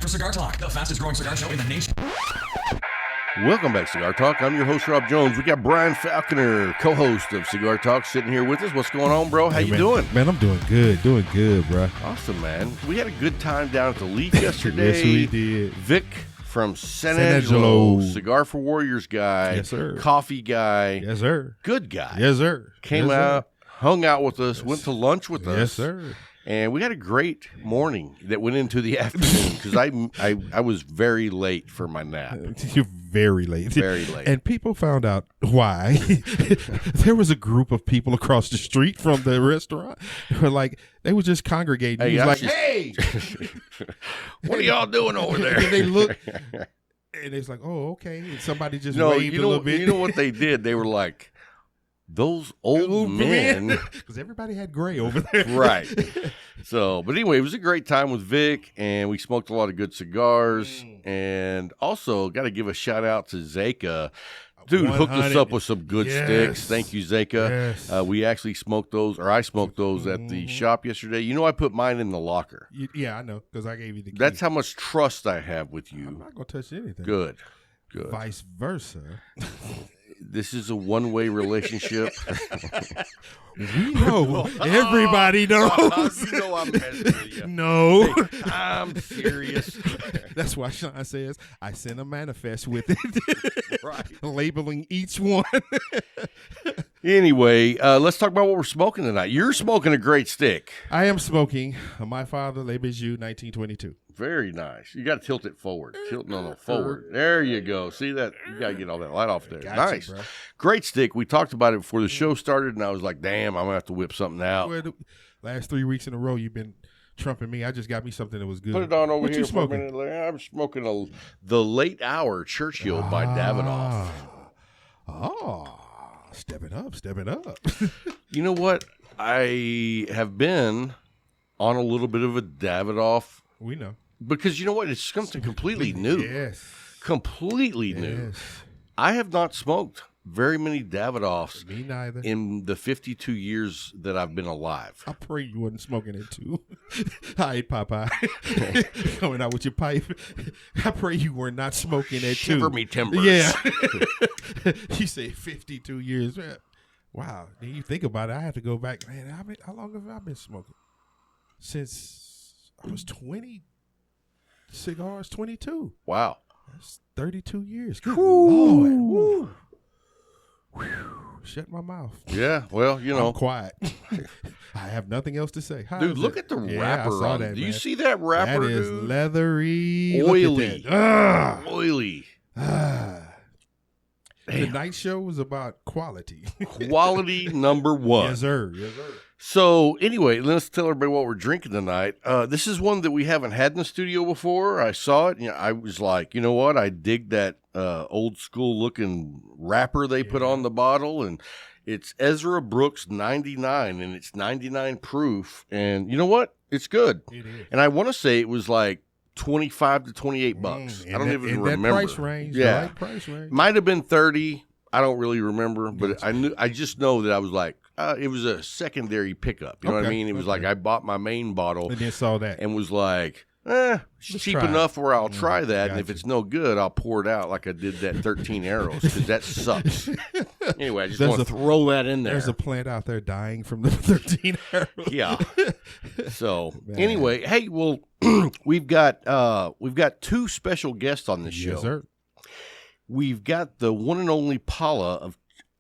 for Cigar Talk, the fastest growing cigar show in the nation. Welcome back, Cigar Talk. I'm your host, Rob Jones. We got Brian Falconer, co-host of Cigar Talk, sitting here with us. What's going on, bro? How you doing? Man, I'm doing good, bro. Awesome, man. We had a good time down at the Leaf yesterday. Yes, we did. Vic from San Angelo, Cigar for Warriors guy. Yes, sir. Coffee guy. Yes, sir. Good guy. Yes, sir. Came yes, out, sir. hung out with us, went to lunch with us. Yes, sir. And we had a great morning that went into the afternoon because I was very late for my nap. You're very late. Very late. And people found out why. There was a group of people across the street from the restaurant who were like, they were just congregating. Hey, He was like, hey! What are y'all doing over there? And they looked, and it's like, oh, okay. And somebody just waved a little bit. You know what they did? They were like, those old men. Because everybody had gray over there. Right. So, but anyway, it was a great time with Vic, and we smoked a lot of good cigars. And also, got to give a shout out to Zeka. Dude, hooked us up with some good sticks. Thank you, Zeka. Yes. We actually smoked those, or I smoked those at the shop yesterday. You know, I put mine in the locker. Yeah, I know, because I gave you the key. That's how much trust I have with you. I'm not going to touch anything. Good. Vice versa. This is a one-way relationship. We know. Everybody knows. You know I'm messing with you. No. Hey, I'm serious. That's why Sean says, I sent a manifest with it. Right. Labeling each one. Anyway, let's talk about what we're smoking tonight. You're smoking a great stick. I am smoking My Father Le Bijou 1922. Very nice. You got to tilt it forward. Forward. There you go. See that? You got to get all that light off there. Nice. Bro. Great stick. We talked about it before the show started, and I was like, damn, I'm going to have to whip something out. Well, the last 3 weeks in a row, you've been trumping me. I just got me something that was good. Put it on over what here you for smoking? a minute. I'm smoking the Late Hour Churchill by Davidoff. Stepping up. You know what? I have been on a little bit of a Davidoff. We know. Because you know what? It's something completely new. Yes. Completely new. I have not smoked very many Davidoffs. Me neither. In the 52 years that I've been alive. I pray you wasn't smoking it too. I ate Popeye. Coming out with your pipe. I pray you were not smoking it too. Shiver me timbers. Yeah. You say 52 years. Wow. Then you think about it. I have to go back. Man, how long have I been smoking? Since I was 20. Cigars 22. Wow. That's 32 years. Good Lord. Woo. Whew. Shut my mouth. Yeah, well, you know. I'm quiet. I have nothing else to say. Dude, look at the wrapper on it. Do you see that wrapper, That is dude? leathery. Oily. Oily. The Damn. night show was about quality. Quality number one. Yes, sir. So, anyway, let's tell everybody what we're drinking tonight. This is one that we haven't had in the studio before. I saw it, and I was like, you know what? I dig that old school looking wrapper they put on the bottle, and it's Ezra Brooks 99, and it's 99 proof. And you know what? It's good. It is. And I want to say it was like 25 to 28 bucks. I don't even remember. That price range. Yeah. Right price range. Might have been 30. I don't really remember, but I just know that I was like, it was a secondary pickup. You know what I mean? It was like I bought my main bottle and then saw that and was like, it's cheap enough where I'll try that. And if it's no good, I'll pour it out like I did that 13 Arrows because that sucks. Anyway, I just want to throw that in there. There's a plant out there dying from the 13 Arrows. Yeah. So anyway, hey, well, we've got two special guests on this show. Yes, sir. We've got the one and only Paula of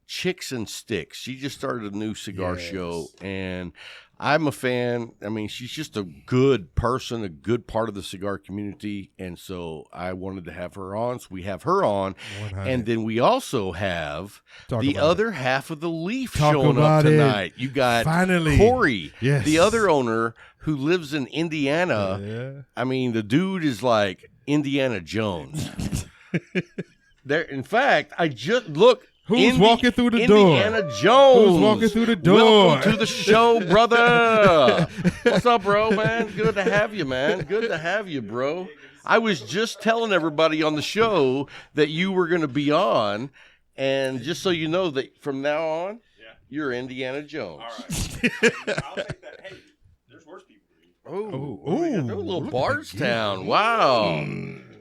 Chix Sticks. She just started a new cigar show, and I'm a fan. I mean, she's just a good person, a good part of the cigar community, and so I wanted to have her on. So we have her on, 100. and then we also have the other half of the Leaf showing up about tonight. it. You got Finally. Corey, Yes. the other owner who lives in Indiana. Yeah. I mean, the dude is like Indiana Jones. There, in fact, I just look. Who's walking through the door? Indiana Jones. Who's walking through the door? Welcome to the show, brother. What's up, bro, man? Good to have you, man. Good to have you, bro. I was just telling everybody on the show that you were going to be on, and just so you know that from now on, you're Indiana Jones. All right. I'll take that. Hey, there's worse people Oh, Ooh, a little look at Bardstown. Wow.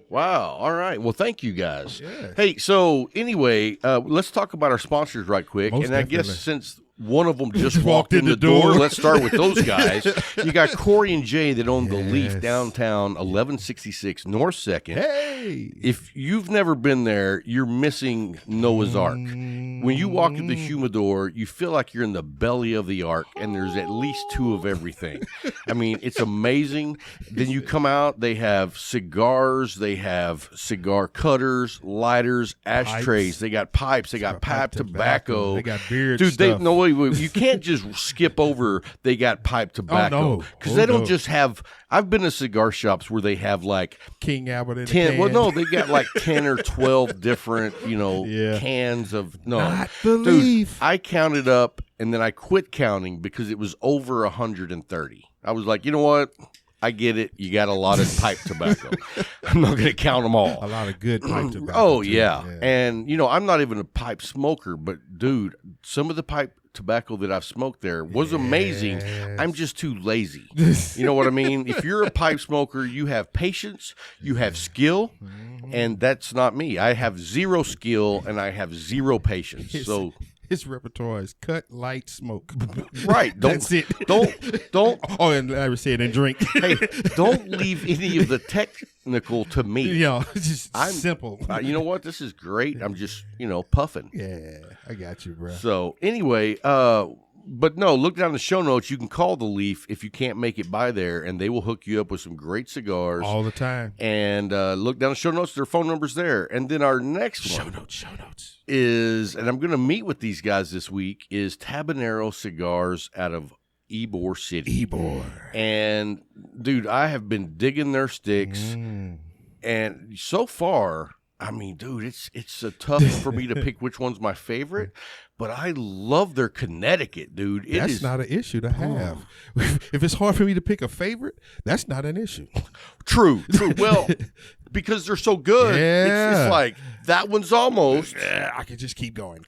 Wow. All right. Well, thank you guys. Yes. Hey, so anyway, let's talk about our sponsors right quick. Most and I guess definitely. since one of them just walked in the door, let's start with those guys. You got Corey and Jay that own the Leaf downtown, 1166 North 2nd. Hey. If you've never been there, you're missing Noah's Ark. When you walk in the humidor, you feel like you're in the belly of the Ark, and there's at least 2 of everything. I mean, it's amazing. Then you come out, they have cigars, they have cigar cutters, lighters, ashtrays. Pipes. They got pipes, they got pipe tobacco. They got beard Dude, stuff. wait, you can't just skip over they got pipe tobacco. Because they don't just have, I've been to cigar shops where they have like King Albert in 10, a can. well, no, they got like 10 or 12 different, cans of, Not the Dude, Leaf. I counted up and then I quit counting because it was over 130. I was like, you know what? I get it. You got a lot of pipe tobacco. I'm not going to count them all. A lot of good pipe tobacco. Oh, too. yeah. And, I'm not even a pipe smoker, but, dude, some of the pipe tobacco that I've smoked there was amazing. I'm just too lazy. You know what I mean? If you're a pipe smoker, you have patience, you have skill, and that's not me. I have zero skill and I have zero patience. So his repertoire is cut, light, smoke. right. That's it. Don't. Oh, and Larry said, and drink. Hey, don't leave any of the technical to me. Yeah, it's just I'm simple. You know what? This is great. I'm just, puffing. Yeah, I got you, bro. So anyway, but no, look down the show notes. You can call the Leaf if you can't make it by there, and they will hook you up with some great cigars All the time. And look down the show notes. Their phone number's there. And then our next Show one notes. is, and I'm going to meet with these guys this week, is Tabanero Cigars out of Ybor City. And dude, I have been digging their sticks, and so far, I mean, dude, it's tough for me to pick which one's my favorite, but I love their Connecticut, dude. That's not an issue to have. If it's hard for me to pick a favorite, that's not an issue. True. Well, because they're so good, Yeah. it's like that one's almost I can just keep going.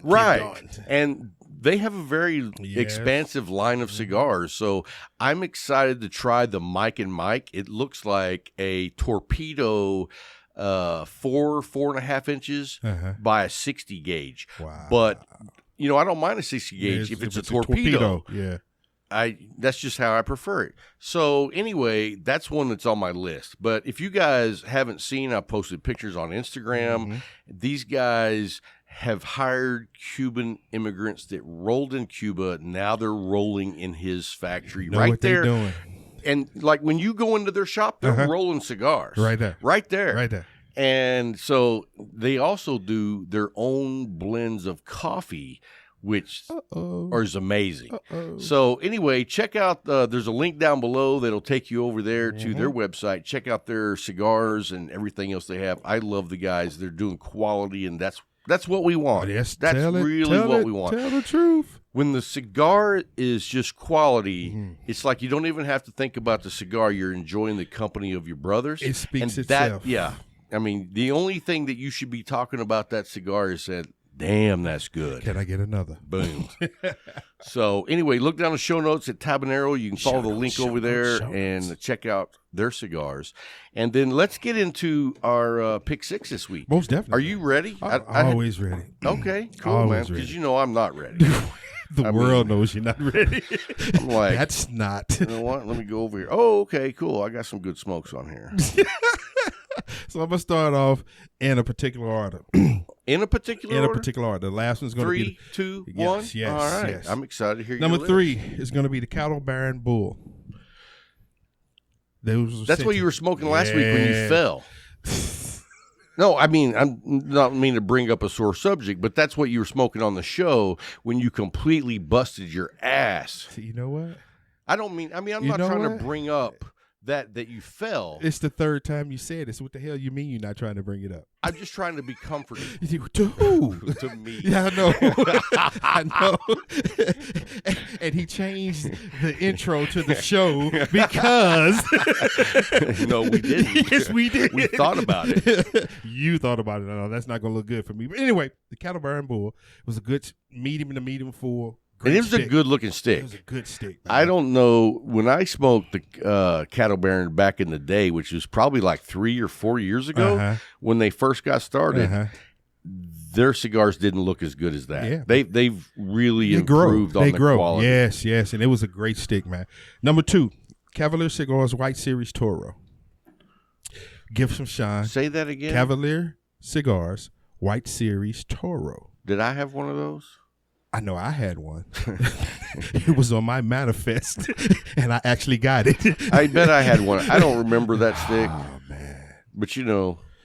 right. And they have a very expansive line of cigars, so I'm excited to try the Mike and Mike. It looks like a torpedo. 4.5 inches by a 60 gauge. Wow. But I don't mind a 60 gauge if it's a torpedo. Yeah. That's just how I prefer it. So anyway, that's one that's on my list. But if you guys haven't seen, I posted pictures on Instagram. These guys have hired Cuban immigrants that rolled in Cuba. Now they're rolling in his factory right what there. They're doing. And like when you go into their shop, they're rolling cigars. Right there. And so they also do their own blends of coffee, which is amazing. So anyway, check out, there's a link down below that'll take you over there to their website. Check out their cigars and everything else they have. I love the guys. They're doing quality, and that's what we want. Yes, that's really what we want. Tell the truth. When the cigar is just quality, it's like you don't even have to think about the cigar. You're enjoying the company of your brothers. It speaks and itself. Yeah. I mean, the only thing that you should be talking about that cigar is that, damn, that's good. Can I get another? Boom. So anyway, look down the show notes at Tabanero. You can follow the link over there and check out their cigars. And then let's get into our pick six this week. Most definitely. Are you ready? I'm always ready. Okay, cool, Always man. ready. Because I'm not ready. The world knows you're not ready. I'm like, that's not. You know what? Let me go over here. Oh, okay, cool. I got some good smokes on here. So I'm going to start off in a particular order. In a particular order? The last one's going to be 3, 2, 1? Yes. All right. Yes. I'm excited to hear Number your 3 list. is going to be the Cattle Baron Bull. That's what you were smoking last week when you fell. No, I mean, I'm not mean to bring up a sore subject, but that's what you were smoking on the show when you completely busted your ass. You know what? I'm not trying to bring up that you fell. It's the third time you said it. So what the hell you mean you're not trying to bring it up? I'm just trying to be comforting. To who? To me. Yeah, I know. I know. And he changed the intro to the show because No, we didn't. Yes, we did. We thought about it. You thought about it. No, that's not going to look good for me. But anyway, the Cattle Baron Bull was a good medium to medium full, And it was stick. a good looking stick. It was a good stick. Man. I don't know, when I smoked the Cattle Baron back in the day, which was probably like 3 or 4 years ago, when they first got started, their cigars didn't look as good as that. Yeah. They've really improved on the quality. Yes, and it was a great stick, man. Number 2, Cavalier Cigars White Series Toro. Give some shine. Say that again. Cavalier Cigars White Series Toro. Did I have one of those? I know I had one. It was on my manifest, and I actually got it. I bet I had one. I don't remember that stick. Oh, man. But,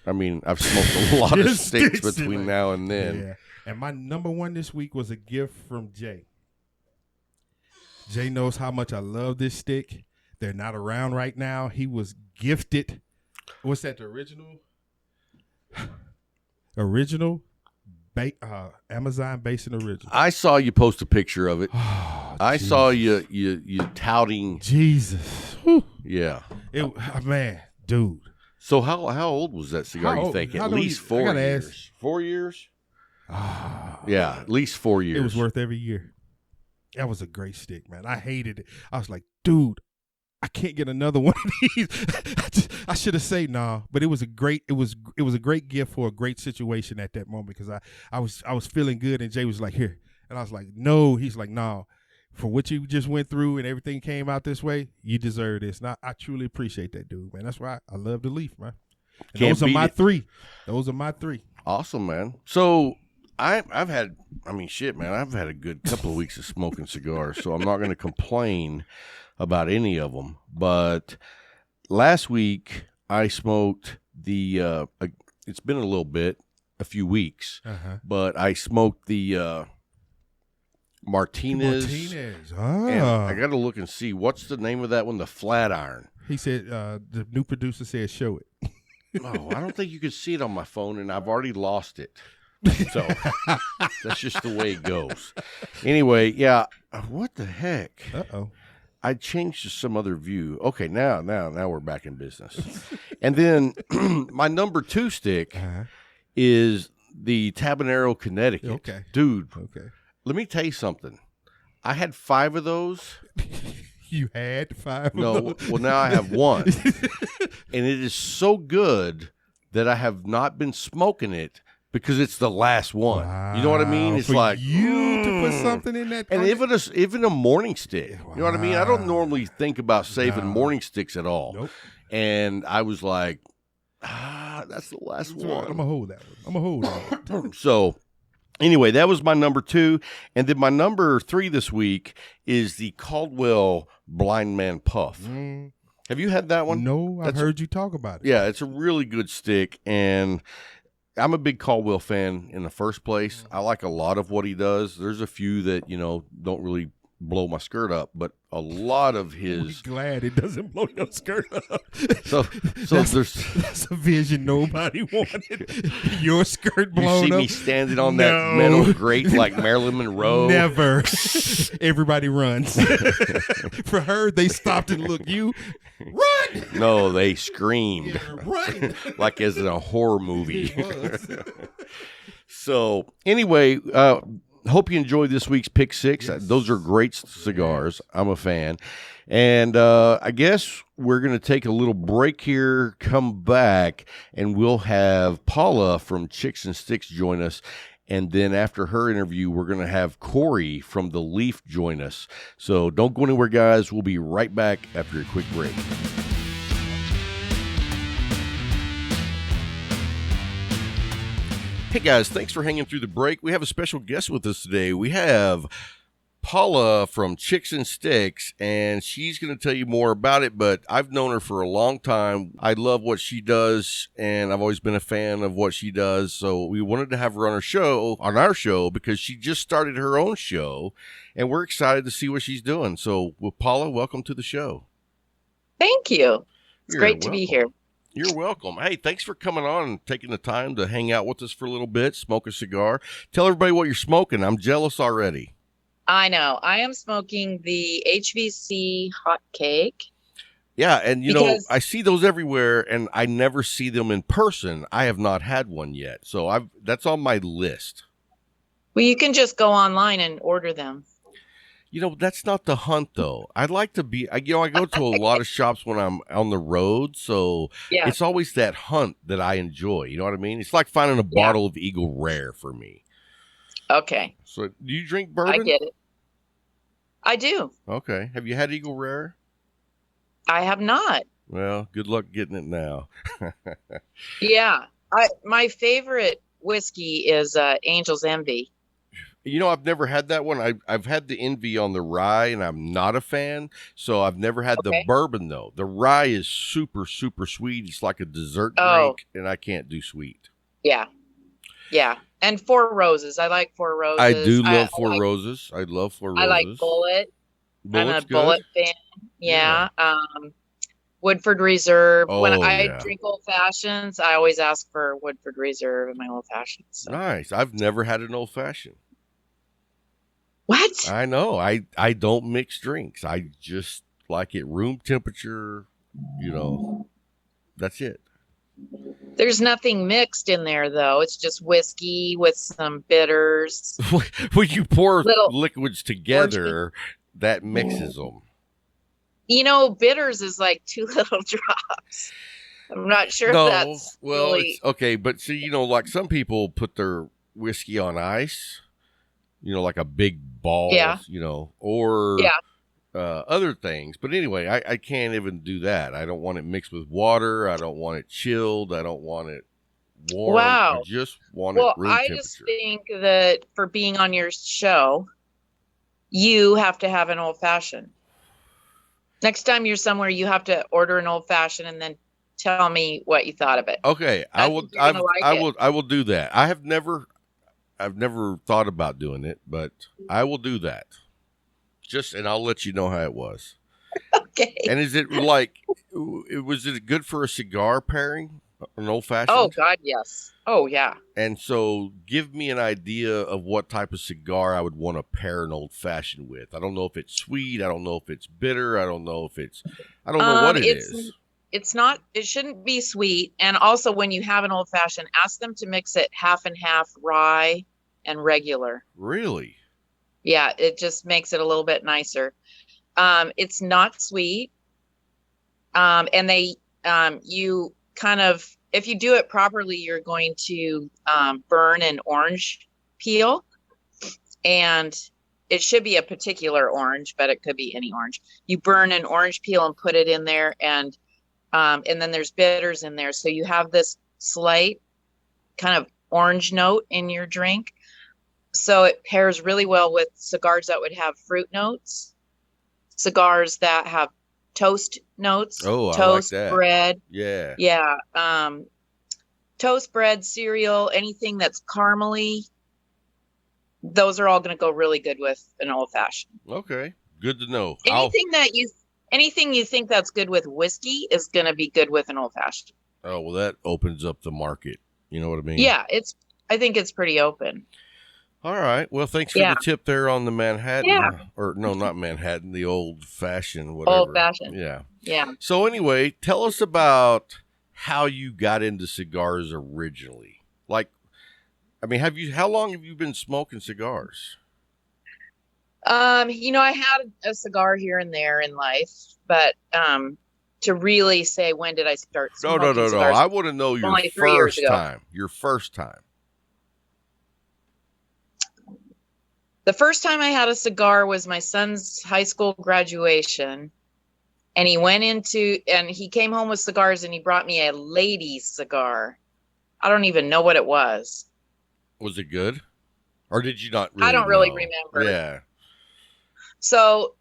I mean, I've smoked a lot of sticks between now and then. Yeah. And my number 1 this week was a gift from Jay. Jay knows how much I love this stick. They're not around right now. He was gifted. What's that, the original? Amazon Basin Original. I saw you post a picture of it. Oh, I saw you touting. Jesus. Yeah. Man, dude. So how old was that cigar, you think? At least 4 years. Ask. 4 years? Oh, yeah, at least 4 years. It was worth every year. That was a great stick, man. I hated it. I was like, dude, I can't get another one of these. I should have said nah, but it was a great gift for a great situation at that moment, because I was feeling good, and Jay was like, here. And I was like, no. He's like, no. For what you just went through and everything came out this way, you deserve this. And I truly appreciate that, dude, man. That's why I love the Leaf, man. Those are my 3. Those are my 3. Awesome, man. So I've had a good couple of weeks of smoking cigars, so I'm not going to complain about any of them. But last week I smoked it's been a few weeks, but I smoked the Martinez. And I got to look and see what's the name of that one. The flat iron. He said the new producer said show it. Oh, I don't think you could see it on my phone, and I've already lost it. So that's just the way it goes. Anyway, yeah. What the heck? Uh-oh. I changed to some other view. Okay, now we're back in business. And then my number 2 stick is the Tabanero Connecticut. Okay. Dude. Okay. Let me tell you something. I had 5 of those. You had 5 No, of those? well, now I have 1. And it is so good that I have not been smoking it because it's the last one. Wow. You know what I mean? It's for like you to put something in that. And even a morning stick. Wow. You know what I mean? I don't normally think about saving morning sticks at all. Nope. And I was like, that's the last one. I'm going to hold that one. I'm going to hold that one. So anyway, that was my number 2. And then my number 3 this week is the Caldwell Blind Man Puff. Have you had that one? No, I've heard you talk about it. Yeah, it's a really good stick. And I'm a big Caldwell fan in the first place. I like a lot of what he does. There's a few that, don't really blow my skirt up, but a lot of his. We're glad it doesn't blow your skirt up. So that's a vision nobody wanted. Your skirt blown up. You see me standing on that metal grate like Marilyn Monroe. Never. Everybody runs. For her, they stopped and looked. You run. No, they screamed. Yeah, run. Like as in a horror movie. So anyway, hope you enjoyed this week's Pick 6. Yes. Those are great cigars. I'm a fan. And I guess we're going to take a little break here, come back, and we'll have Paula from Chix Sticks join us. And then after her interview, we're going to have Corey from The Leaf join us. So don't go anywhere, guys. We'll be right back after a quick break. Hey guys, thanks for hanging through the break. We have a special guest with us today. We have Paula from Chix Sticks, and she's going to tell you more about it, but I've known her for a long time. I love what she does, and I've always been a fan of what she does, so we wanted to have her on our show, because she just started her own show, and we're excited to see what she's doing. So, Paula, welcome to the show. Thank you. It's great to be here. You're welcome. Hey, thanks for coming on and taking the time to hang out with us for a little bit, smoke a cigar. Tell everybody what you're smoking. I'm jealous already. I know. I am smoking the HVC hot cake. Yeah, and I see those everywhere, and I never see them in person. I have not had one yet, so that's on my list. Well, you can just go online and order them. That's not the hunt though. I'd like to be. I go to a lot of shops when I'm on the road, so Yeah. it's always that hunt that I enjoy. You know what I mean? It's like finding a bottle of Eagle Rare for me. Okay. So, do you drink bourbon? I get it. I do. Okay. Have you had Eagle Rare? I have not. Well, good luck getting it now. Yeah. My favorite whiskey is Angel's Envy. I've never had that one. I've had the Envy on the rye, and I'm not a fan. So I've never had the bourbon, though. The rye is super, super sweet. It's like a dessert drink, and I can't do sweet. Yeah. Yeah. And Four Roses. I like Four Roses. I do love Four Roses. I love Four Roses. I like Bullet. Bullet's I'm a Bullet fan. Yeah. Woodford Reserve. When I drink old fashions, I always ask for Woodford Reserve in my old fashions. So. Nice. I've never had an old fashioned. What? I know. I don't mix drinks. I just like it room temperature. That's it. There's nothing mixed in there, though. It's just whiskey with some bitters. When you pour liquids together, that mixes them. Bitters is like 2 little drops. I'm not sure if that's really... it's okay. But see, like some people put their whiskey on ice, like a big ball, or other things. But anyway, I can't even do that. I don't want it mixed with water. I don't want it chilled. I don't want it warm. Wow. I just want it room temperature. I just think that for being on your show, you have to have an old fashioned. Next time you're somewhere, you have to order an old fashioned and then tell me what you thought of it. Okay, I will do that. I've never thought about doing it, but I will do that. And I'll let you know how it was. Okay. And is it was it good for a cigar pairing? An old fashioned? Oh God, yes. Oh yeah. And so give me an idea of what type of cigar I would want to pair an old fashioned with. I don't know if it's sweet. I don't know if it's bitter. I don't know what it is. It shouldn't be sweet. And also when you have an old fashioned, ask them to mix it half and half rye and regular. Really? Yeah, it just makes it a little bit nicer. It's not sweet. And you kind of, if you do it properly, you're going to burn an orange peel, and it should be a particular orange, but it could be any orange. You burn an orange peel and put it in there, and then there's bitters in there. So you have this slight kind of orange note in your drink. So it pairs really well with cigars that would have fruit notes, cigars that have toast notes. Oh, toast, I like that. Bread. Yeah. Yeah. Toast, bread, cereal, anything that's caramely. Those are all going to go really good with an old fashioned. Okay. Good to know. Anything you think that's good with whiskey is going to be good with an old fashioned. Oh, well, that opens up the market. You know what I mean? Yeah, I think it's pretty open. All right. Well, thanks for the tip there on the Manhattan. Yeah. Or no, not Manhattan, the old fashioned, whatever. Old fashioned. Yeah. Yeah. So anyway, tell us about how you got into cigars originally. How long have you been smoking cigars? I had a cigar here and there in life, but to really say when did I start smoking cigars? No. I want to know your first time. Your first time. The first time I had a cigar was my son's high school graduation, and he came home with cigars, and he brought me a lady's cigar. I don't even know what it was. Was it good? Or did you not really I don't really remember. Yeah. So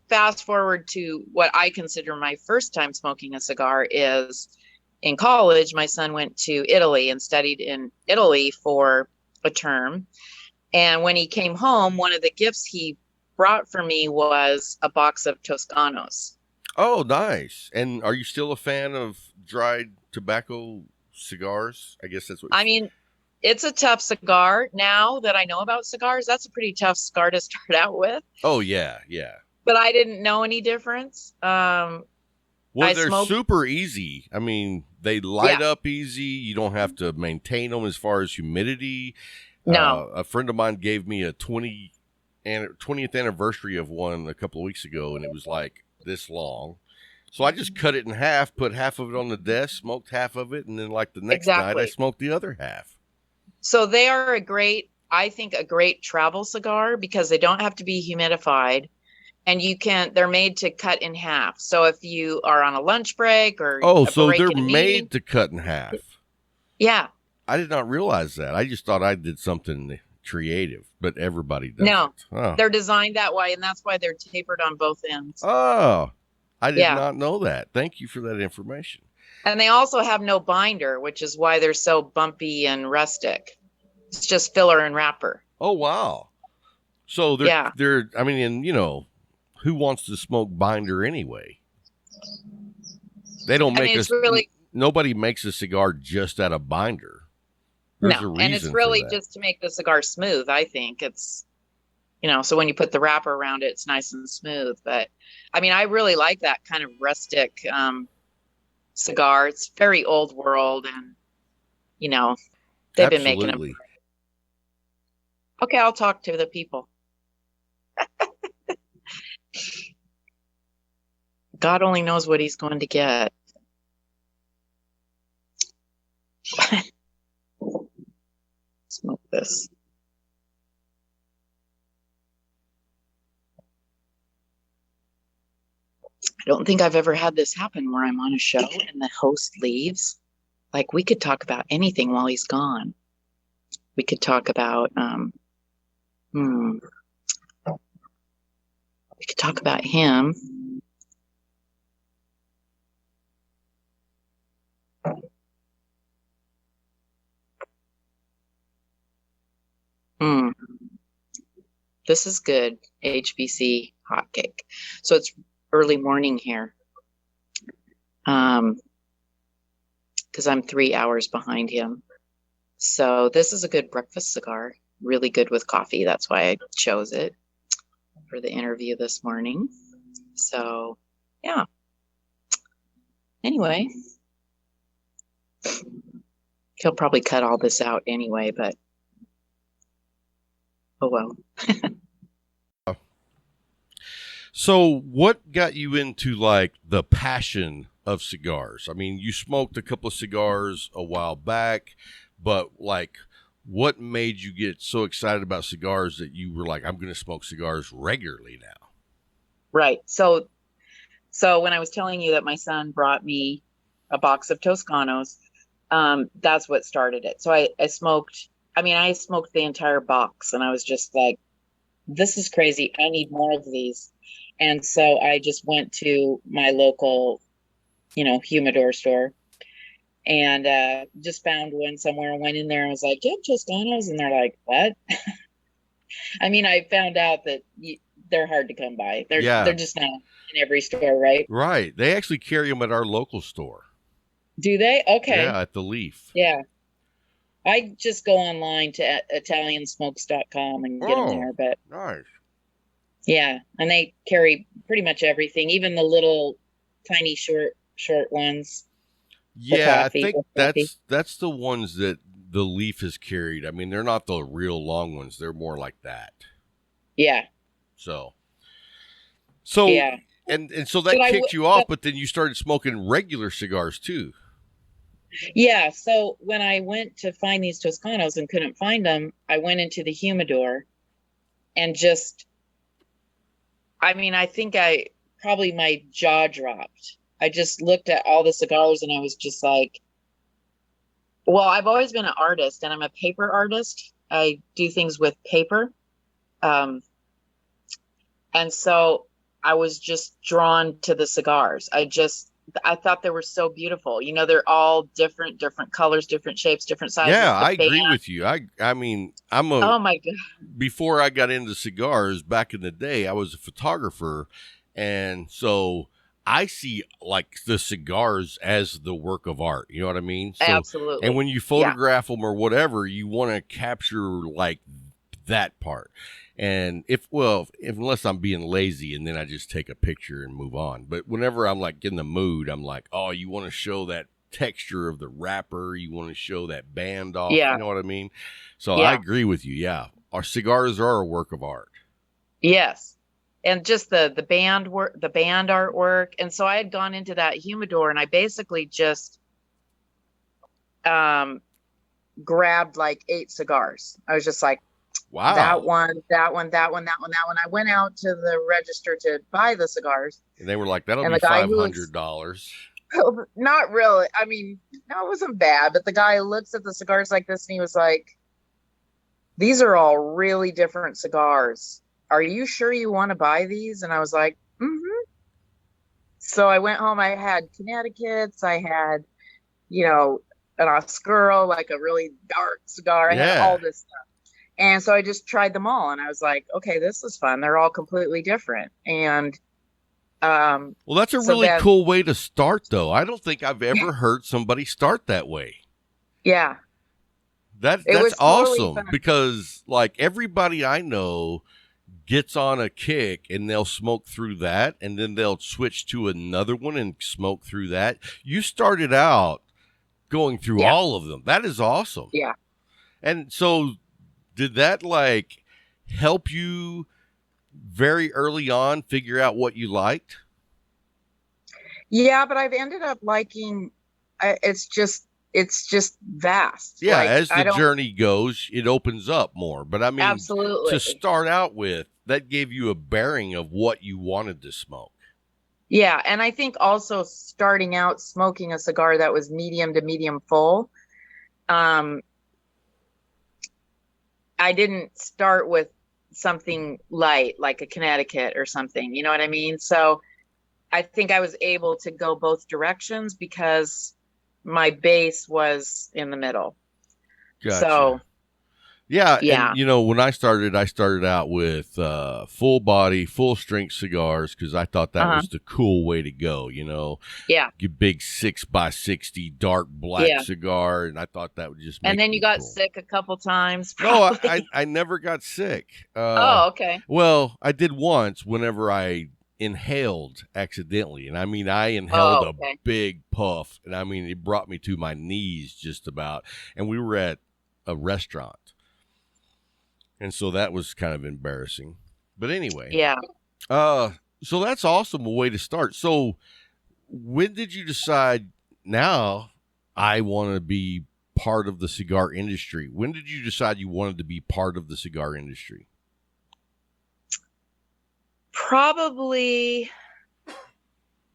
fast forward to what I consider my first time smoking a cigar is in college. My son went to Italy and studied in Italy for a term. And when he came home, one of the gifts he brought for me was a box of Toscanos. Oh, nice. And are you still a fan of dried tobacco cigars? I guess that's what... It's a tough cigar. Now that I know about cigars, that's a pretty tough cigar to start out with. Oh, yeah, yeah. But I didn't know any difference. Well, they're super easy. They light up easy. You don't have to maintain them as far as humidity. No. A friend of mine gave me a 20 20th anniversary of one a couple of weeks ago, and it was like this long. So I just cut it in half, put half of it on the desk, smoked half of it, and then like the next night I smoked the other half. So they are I think a great travel cigar because they don't have to be humidified, and they're made to cut in half. So if you are on a lunch break or so they're made to cut in half. Yeah. I did not realize that. I just thought I did something creative, but everybody does. No, they're designed that way, and that's why they're tapered on both ends. Oh, I did not know that. Thank you for that information. And they also have no binder, which is why they're so bumpy and rustic. It's just filler and wrapper. Oh, wow. So they're I mean, and who wants to smoke binder anyway? They don't make nobody makes a cigar just out of binder. There's a reason and it's really just to make the cigar smooth. I think it's, so when you put the wrapper around it, it's nice and smooth. But I mean, I really like that kind of rustic cigar. It's very old world, and they've been making them. Okay, I'll talk to the people. God only knows what he's going to get. Smoke this. I don't think I've ever had this happen where I'm on a show and the host leaves. Like, we could talk about anything while he's gone. We could talk about we could talk about him. This is good. HBC hot cake. So it's early morning here. Because I'm 3 hours behind him. So this is a good breakfast cigar. Really good with coffee. That's why I chose it for the interview this morning. So, yeah. Anyway. He'll probably cut all this out anyway, but oh well. So what got you into like the passion of cigars? I mean, you smoked a couple of cigars a while back, but like what made you get so excited about cigars that you were like, I'm going to smoke cigars regularly now? Right. So when I was telling you that my son brought me a box of Toscanos, that's what started it. So I smoked the entire box, and I was just like, this is crazy. I need more of these. And so I just went to my local, humidor store and just found one somewhere and went in there and was like, do you have Toscanos? And they're like, what? I mean, I found out that they're hard to come by. They're just not in every store, right? Right. They actually carry them at our local store. Do they? Okay. Yeah, at the Leaf. Yeah. I just go online to italiansmokes.com and get them there. But nice. Yeah, and they carry pretty much everything, even the little tiny short ones. Yeah, I think that's the ones that the Leaf has carried. I mean, they're not the real long ones. They're more like that. Yeah. So yeah. And so that kicked you off, but then you started smoking regular cigars too. Yeah, so when I went to find these Toscanos and couldn't find them, I went into the humidor and I think my jaw dropped. I just looked at all the cigars and I was just like, well, I've always been an artist and I'm a paper artist. I do things with paper. And so I was just drawn to the cigars. I thought they were so beautiful. They're all different colors, different shapes, different sizes. Yeah, I agree with you. I mean, oh my God. Before I got into cigars back in the day, I was a photographer. And so I see like the cigars as the work of art. You know what I mean? So, absolutely. And when you photograph them or whatever, you want to capture like that part. And unless I'm being lazy and then I just take a picture and move on. But whenever I'm like in the mood, I'm like, oh, you want to show that texture of the wrapper. You want to show that band off. Yeah. You know what I mean? So I agree with you. Yeah. Our cigars are a work of art. Yes. And just the band work, the band artwork. And so I had gone into that humidor and I basically just grabbed like 8 cigars. I was just like, Wow. that one, that one, that one, that one, that one. I went out to the register to buy the cigars. And they were like, that'll And be the guy who $500. Not really. I mean, no, it wasn't bad. But the guy looks at the cigars like this and he was like, these are all really different cigars. Are you sure you want to buy these? And I was like, mm-hmm. So I went home. I had Connecticut's. I had, an Oscuro, like a really dark cigar. I had all this stuff. And so I just tried them all. And I was like, okay, this is fun. They're all completely different. And well, that's a really cool way to start, though. I don't think I've ever heard somebody start that way. Yeah. That's awesome totally because, like, everybody I know gets on a kick and they'll smoke through that and then they'll switch to another one and smoke through that. You started out going through all of them. That is awesome. Yeah. And so did that, like, help you very early on figure out what you liked? Yeah, but I've ended up liking, it's just vast. Yeah, like, as the journey goes, it opens up more. But I mean, absolutely. To start out with, that gave you a bearing of what you wanted to smoke. Yeah, and I think also starting out smoking a cigar that was medium to medium full, I didn't start with something light like a Connecticut or something, you know what I mean? So I think I was able to go both directions because my base was in the middle. Gotcha. So yeah. And, when I started out with full body, full strength cigars because I thought that was the cool way to go, Yeah. Your big 6x60 dark black cigar, and I thought that would just make And then you got sick a couple times. Probably. No, I never got sick. Okay. Well, I did once whenever I inhaled accidentally, and I mean I inhaled a big puff, and I mean it brought me to my knees just about, and we were at a restaurant. And so that was kind of embarrassing. But anyway. Yeah. So that's awesome, a way to start. So when did you decide now I want to be part of the cigar industry? When did you decide you wanted to be part of the cigar industry? Probably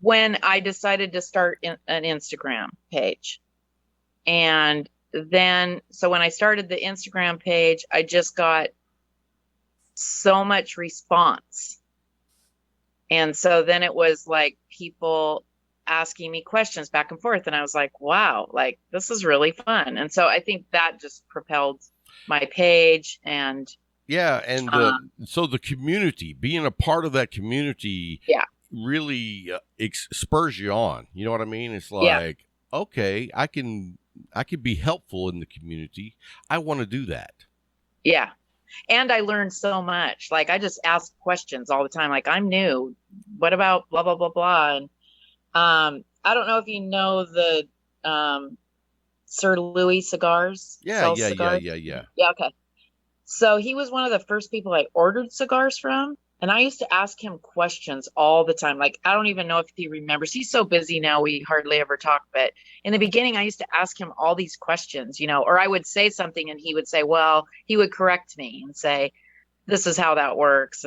when I decided to start an Instagram page. And then, so when I started the Instagram page, I just got so much response. And so then it was like people asking me questions back and forth. And I was like, wow, like this is really fun. And so I think that just propelled my page. And yeah. And so the community, being a part of that community really spurs you on. You know what I mean? It's like, okay, I can be helpful in the community. I want to do that. Yeah. And I learned so much. Like I just asked questions all the time. Like I'm new. What about blah, blah, blah, blah. And I don't know if you know the Sir Louis Cigars. Yeah. Yeah. Okay. So he was one of the first people I ordered cigars from. And I used to ask him questions all the time. Like, I don't even know if he remembers. He's so busy now, we hardly ever talk. But in the beginning, I used to ask him all these questions, or I would say something and he would say, well, he would correct me and say, this is how that works.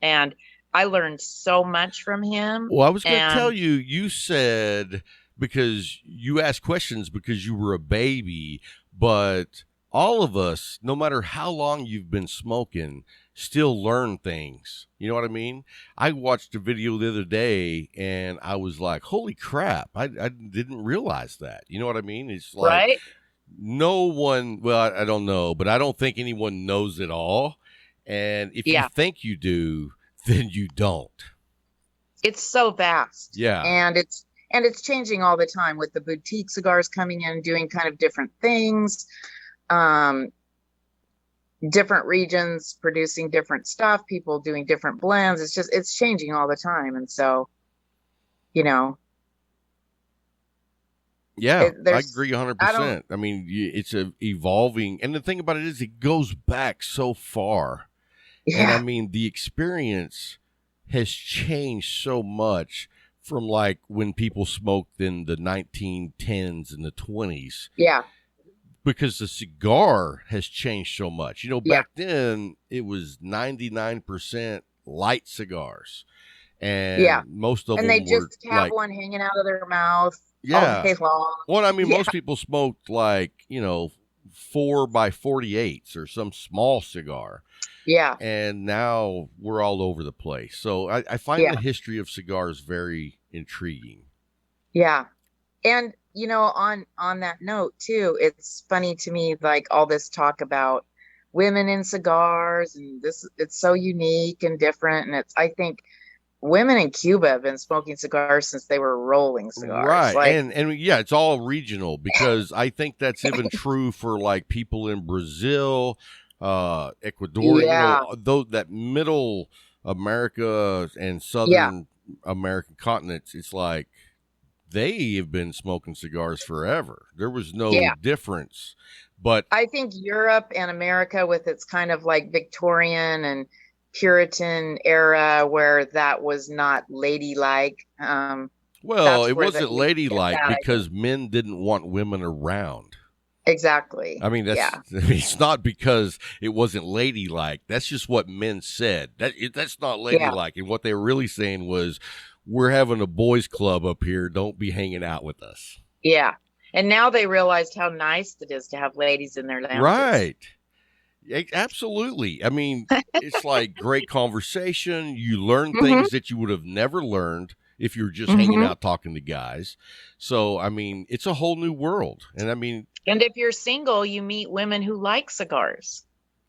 And I learned so much from him. Well, I was going to tell you, you said because you asked questions because you were a baby, but all of us, no matter how long you've been smoking, still learn things. You know what I mean? I watched a video the other day and I was like, holy crap, I didn't realize that. You know what I mean? It's like right? No one, well, I don't know, but I don't think anyone knows it all. And if you think you do, then you don't. It's so vast. Yeah. And it's changing all the time with the boutique cigars coming in and doing kind of different things. Different regions producing different stuff, people doing different blends. It's changing all the time. And so, Yeah, I agree 100%. I mean, it's evolving. And the thing about it is it goes back so far. And I Yeah. mean, the experience has changed so much from like when people smoked in the 1910s and the 20s, Yeah. because the cigar has changed so much. You know, Yeah. back then it was 99% light cigars, and Yeah. most of And they them were just have like, one hanging out of their mouth all yeah. day long. Well, I mean, Yeah. most people smoked like, 4x48s or some small cigar. Yeah. And now we're all over the place. So I find Yeah. the history of cigars very intriguing. Yeah. And on that note too, it's funny to me, like all this talk about women in cigars and this, it's so unique and different. And I think women in Cuba have been smoking cigars since they were rolling cigars. Right. Like, And yeah, it's all regional, because I think that's even true for like people in Brazil, Ecuador, yeah, though that middle America and yeah, southern American continents, it's like they have been smoking cigars forever. There was no yeah. difference. But I think Europe and America, with its kind of like Victorian and Puritan era where that was not ladylike. well, That's it where wasn't we get ladylike that, I because think. men didn't want women around. Exactly. I mean, Yeah. it's not because it wasn't ladylike. That's just what men said. That's not Yeah. ladylike. And what they were really saying was, we're having a boys' club up here. Don't be hanging out with us. Yeah. And now they realized how nice it is to have ladies in their lounges. Right. Absolutely. I mean, it's like great conversation. You learn Mm-hmm. things that you would have never learned if you're just hanging out talking to guys. So, I mean, it's a whole new world. And I mean, And if you're single, you meet women who like cigars.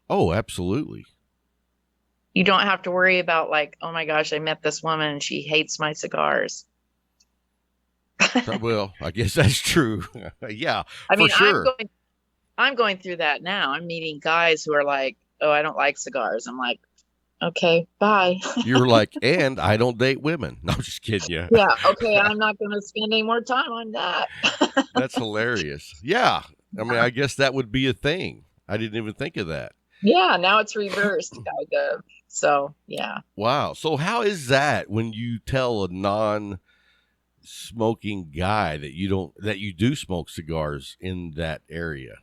oh, absolutely. You don't have to worry about like, oh my gosh, I met this woman and she hates my cigars. Well, I guess that's true. Yeah, I mean, for sure. I'm going through that now. I'm meeting guys who are like, oh, I don't like cigars. I'm like, okay, bye. You're like, and I don't date women. No, I'm just kidding you. Yeah, okay, I'm not going to spend any more time on that. That's hilarious. Yeah. I mean, I guess that would be a thing. I didn't even think of that. Yeah, now it's reversed, kind of. So, yeah. Wow. So how is that when you tell a non-smoking guy that you do smoke cigars in that area?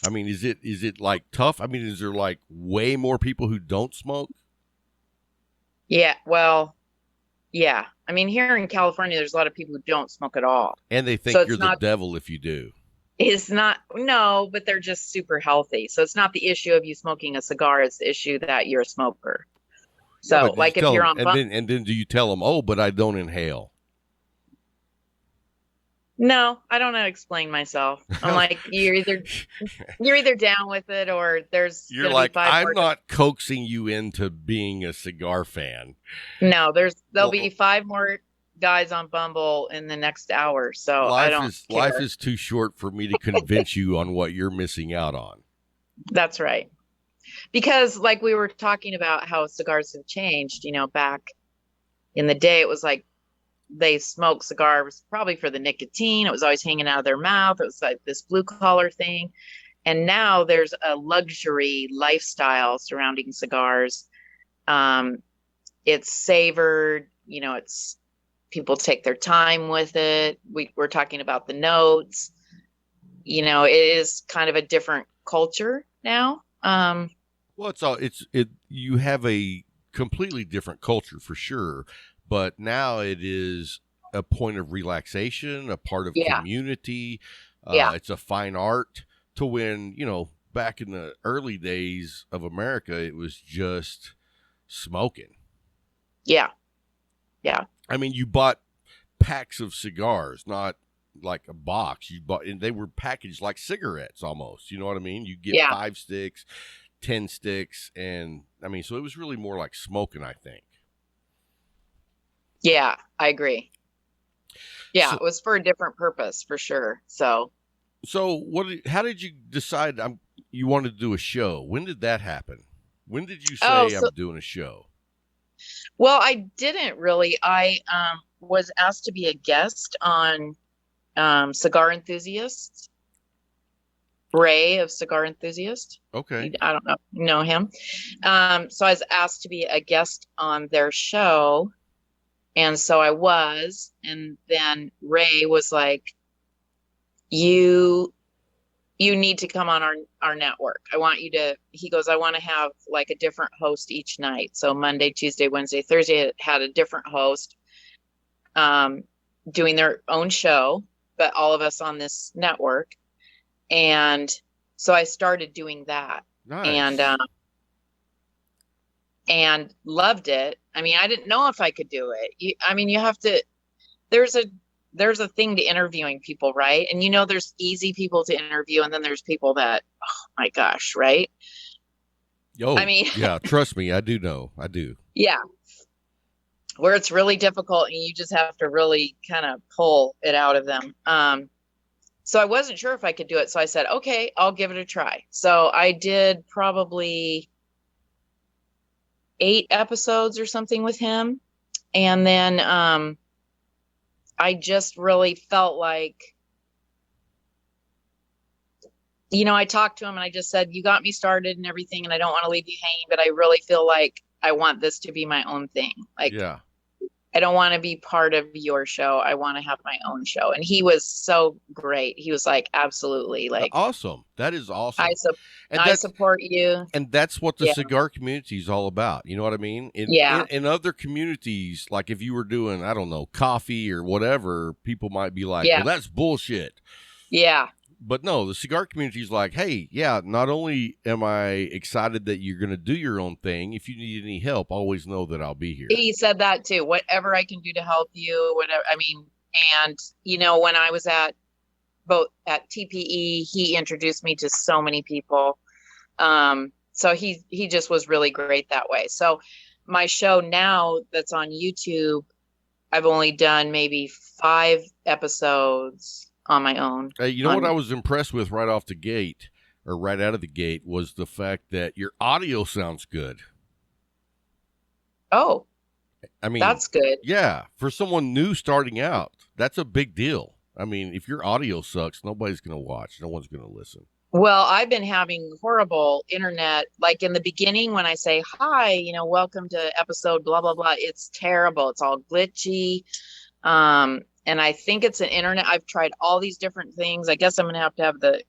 I mean, is it like tough? I mean, is there like way more people who don't smoke? Yeah, well, yeah. I mean, here in California, there's a lot of people who don't smoke at all. And they think So it's you're the not- devil if you do. It's not, no, but they're just super healthy. So it's not the issue of you smoking a cigar, it's the issue that you're a smoker. So, Yeah, but like, you if tell you're them- on and then do you tell them, oh, but I don't inhale? No, I don't know how to explain myself. I'm like, you're either down with it or there's You're gonna like, be 5 I'm more. not coaxing you into being a cigar fan. No, there'll Well- be 5 more guys on Bumble in the next hour. So I don't care. Life is too short for me to convince you on what you're missing out on. That's right. Because like we were talking about how cigars have changed, back in the day, it was like they smoked cigars probably for the nicotine. It was always hanging out of their mouth. It was like this blue collar thing. And now there's a luxury lifestyle surrounding cigars. It's savored, it's people take their time with it. We're talking about the notes. It is kind of a different culture now. Well, you have a completely different culture for sure, but now it is a point of relaxation, a part of community. It's a fine art to when, back in the early days of America, it was just smoking. Yeah. Yeah. I mean, you bought packs of cigars, not like a box. And they were packaged like cigarettes almost. You know what I mean? You get 5 sticks, 10 sticks, and I mean, so it was really more like smoking, I think. Yeah, I agree. Yeah, So- it was for a different purpose for sure. So how did you decide you wanted to do a show? When did that happen? When did you say I'm doing a show? Well, I didn't really. I was asked to be a guest on Cigar Enthusiasts. Ray of Cigar Enthusiast. Okay. I don't know him. So I was asked to be a guest on their show. And so I was, and then Ray was like, you need to come on our network. I want you to, he goes, I want to have like a different host each night. So Monday, Tuesday, Wednesday, Thursday, it had a different host doing their own show, but all of us on this network. And so I started doing that. Nice. And loved it. I mean, I didn't know if I could do it. You have to, there's a thing to interviewing people, right? And there's easy people to interview, and then there's people that, oh my gosh, right? Oh, I mean, yeah, trust me, I do know. I do. Yeah. Where it's really difficult and you just have to really kind of pull it out of them. So I wasn't sure if I could do it. So I said, okay, I'll give it a try. So I did probably 8 episodes or something with him. And then I just really felt like, I talked to him and I just said, you got me started and everything, and I don't want to leave you hanging, but I really feel like I want this to be my own thing. Like, yeah. I don't want to be part of your show. I want to have my own show. And he was so great. He was like, absolutely. Like, awesome. That is awesome. I support you. And that's what the cigar community is all about. You know what I mean? In other communities, like if you were doing, I don't know, coffee or whatever, people might be like, well, that's bullshit. Yeah. But no, the cigar community is like, hey, yeah, not only am I excited that you're going to do your own thing, if you need any help, always know that I'll be here. He said that too. Whatever I can do to help you, whatever. I mean, and when I was at TPE, he introduced me to so many people. So he just was really great that way. So my show now that's on YouTube, I've only done maybe 5 episodes on my own. What I was impressed with right out of the gate was the fact that your audio sounds good. Oh, I mean, that's good. Yeah. For someone new starting out, that's a big deal. I mean, if your audio sucks, nobody's going to watch. No one's going to listen. Well, I've been having horrible internet. Like in the beginning, when I say, hi, welcome to episode blah, blah, blah, it's terrible. It's all glitchy. And I think it's an internet. I've tried all these different things. I guess I'm going to have the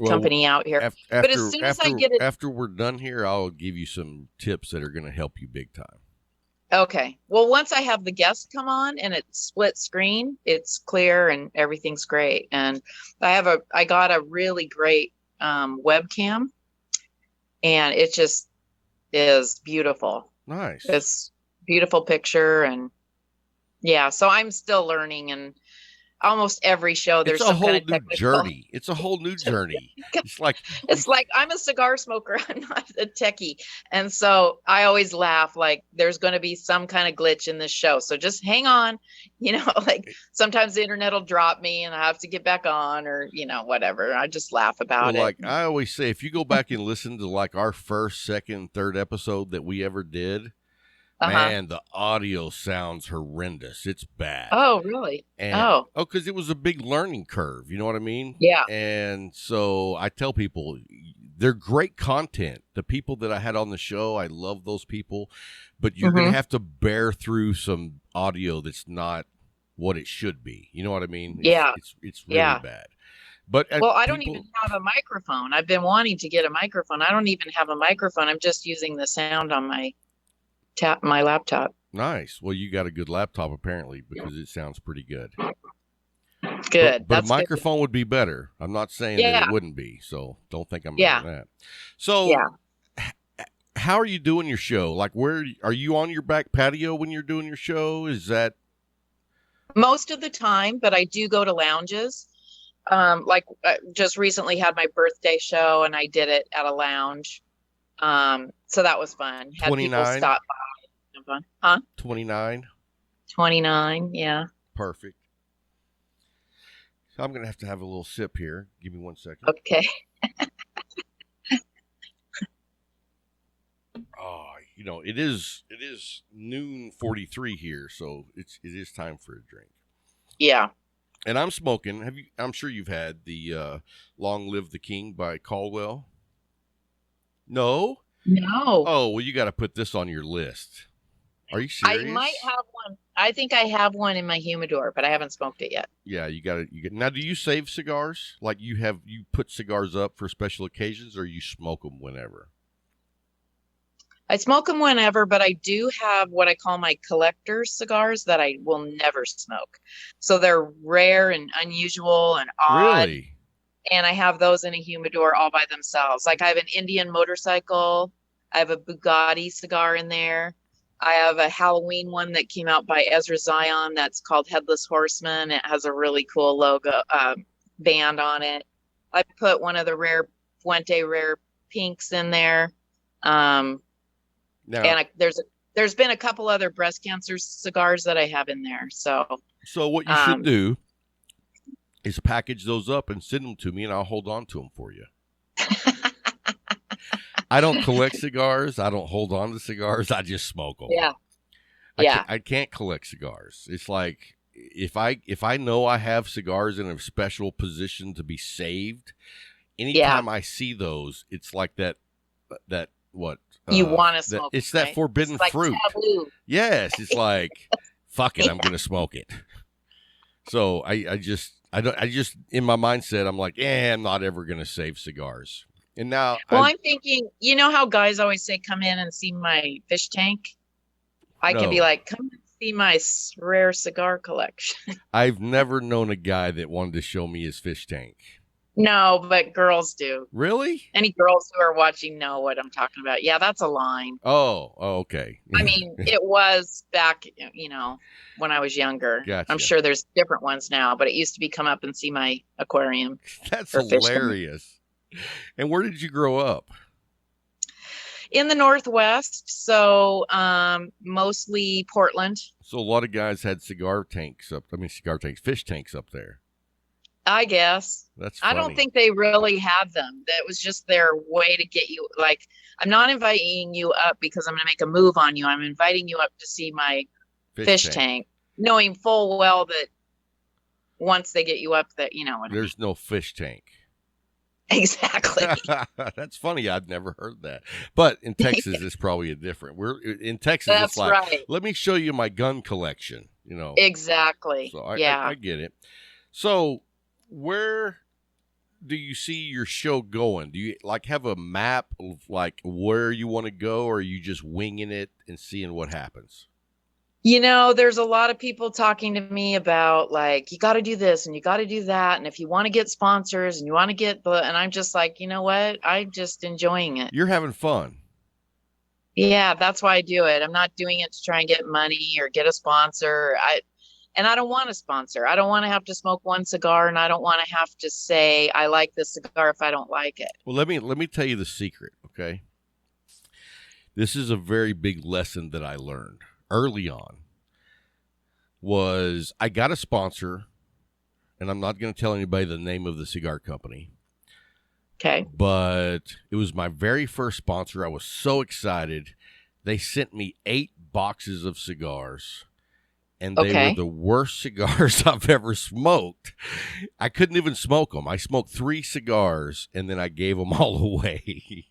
company out here. But as soon as I get it. After we're done here, I'll give you some tips that are going to help you big time. Okay. Well, once I have the guest come on and it's split screen, it's clear and everything's great. And I got a really great webcam, and it just is beautiful. Nice. It's beautiful picture, and yeah, so I'm still learning, and almost every show there's some kind of technical journey. It's a whole new journey. It's like I'm a cigar smoker. I'm not a techie, and so I always laugh like there's going to be some kind of glitch in this show. So just hang on, like sometimes the internet will drop me and I have to get back on, or whatever. I just laugh about it. Like I always say, if you go back and listen to like our first, second, third episode that we ever did. Man, the audio sounds horrendous. It's bad. Oh, really? And, because it was a big learning curve. You know what I mean? Yeah. And so I tell people, they're great content. The people that I had on the show, I love those people. But you're going to have to bear through some audio that's not what it should be. You know what I mean? It's really bad. But I don't even have a microphone. I've been wanting to get a microphone. I don't even have a microphone. I'm just using the sound on my laptop. Nice. Well, you got a good laptop apparently, because it sounds pretty good. Good. But a microphone would be better. I'm not saying that it wouldn't be, so don't think I'm doing that. So how are you doing your show? Like, where are you on your back patio when you're doing your show? Is that most of the time? But I do go to lounges. Like just recently had my birthday show and I did it at a lounge. So that was fun. Had 29? People stop by. Huh? 29? 29, yeah. Perfect. So I'm going to have a little sip here. Give me 1 second. Okay. It is noon 43 here, so it is time for a drink. Yeah. And I'm smoking. I'm sure you've had the Long Live the King by Caldwell. No? No. Oh, well, you got to put this on your list. Are you serious? I might have one. I think I have one in my humidor, but I haven't smoked it yet. Yeah, you got to. Now, do you save cigars? Like you put cigars up for special occasions, or you smoke them whenever? I smoke them whenever, but I do have what I call my collector cigars that I will never smoke. So they're rare and unusual and odd. Really? And I have those in a humidor all by themselves. Like I have an Indian motorcycle. I have a Bugatti cigar in there. I have a Halloween one that came out by Ezra Zion that's called Headless Horseman. It has a really cool logo band on it. I put one of the rare Fuente rare pinks in there. Now, And there's been a couple other breast cancer cigars that I have in there. So what you should do is package those up and send them to me, and I'll hold on to them for you. I don't collect cigars. I don't hold on to cigars. I just smoke them. Yeah. I can't collect cigars. It's like if I know I have cigars in a special position to be saved, anytime I see those, it's like that what you want to smoke. It's that right? forbidden It's like fruit. Taboo. Yes, it's like fuck it, I'm gonna smoke it. So I just in my mindset I'm like, I'm not ever gonna save cigars. And now I'm thinking, you know how guys always say, come in and see my fish tank? I can be like, come and see my rare cigar collection. I've never known a guy that wanted to show me his fish tank. No, but girls do. Really? Any girls who are watching know what I'm talking about. Yeah, that's a line. Oh, okay. I mean, it was back, when I was younger. Gotcha. I'm sure there's different ones now, but it used to be come up and see my aquarium. That's hilarious. And where did you grow up? In the Northwest, so mostly Portland. So a lot of guys had fish tanks up there. I guess. That's funny. I don't think they really had them. That was just their way to get you. Like, I'm not inviting you up because I'm going to make a move on you. I'm inviting you up to see my fish tank, knowing full well that once they get you up, that there's no fish tank. Exactly. That's funny. I'd never heard that. But in Texas, it's probably a different. In Texas, That's it's like, right. Let me show you my gun collection. Exactly. So I get it. So where do you see your show going? Do you have a map of where you want to go, or are you just winging it and seeing what happens? There's a lot of people talking to me about you got to do this and you got to do that. And if you want to get sponsors and you want to and I'm just like, you know what? I'm just enjoying it. You're having fun. Yeah, that's why I do it. I'm not doing it to try and get money or get a sponsor. And I don't want a sponsor. I don't want to have to smoke one cigar, and I don't want to have to say I like this cigar if I don't like it. Well, let me tell you the secret, okay? This is a very big lesson that I learned early on. Was I got a sponsor, and I'm not going to tell anybody the name of the cigar company. Okay. But it was my very first sponsor. I was so excited. They sent me 8 boxes of cigars. And they were the worst cigars I've ever smoked. I couldn't even smoke them. I smoked 3 cigars, and then I gave them all away.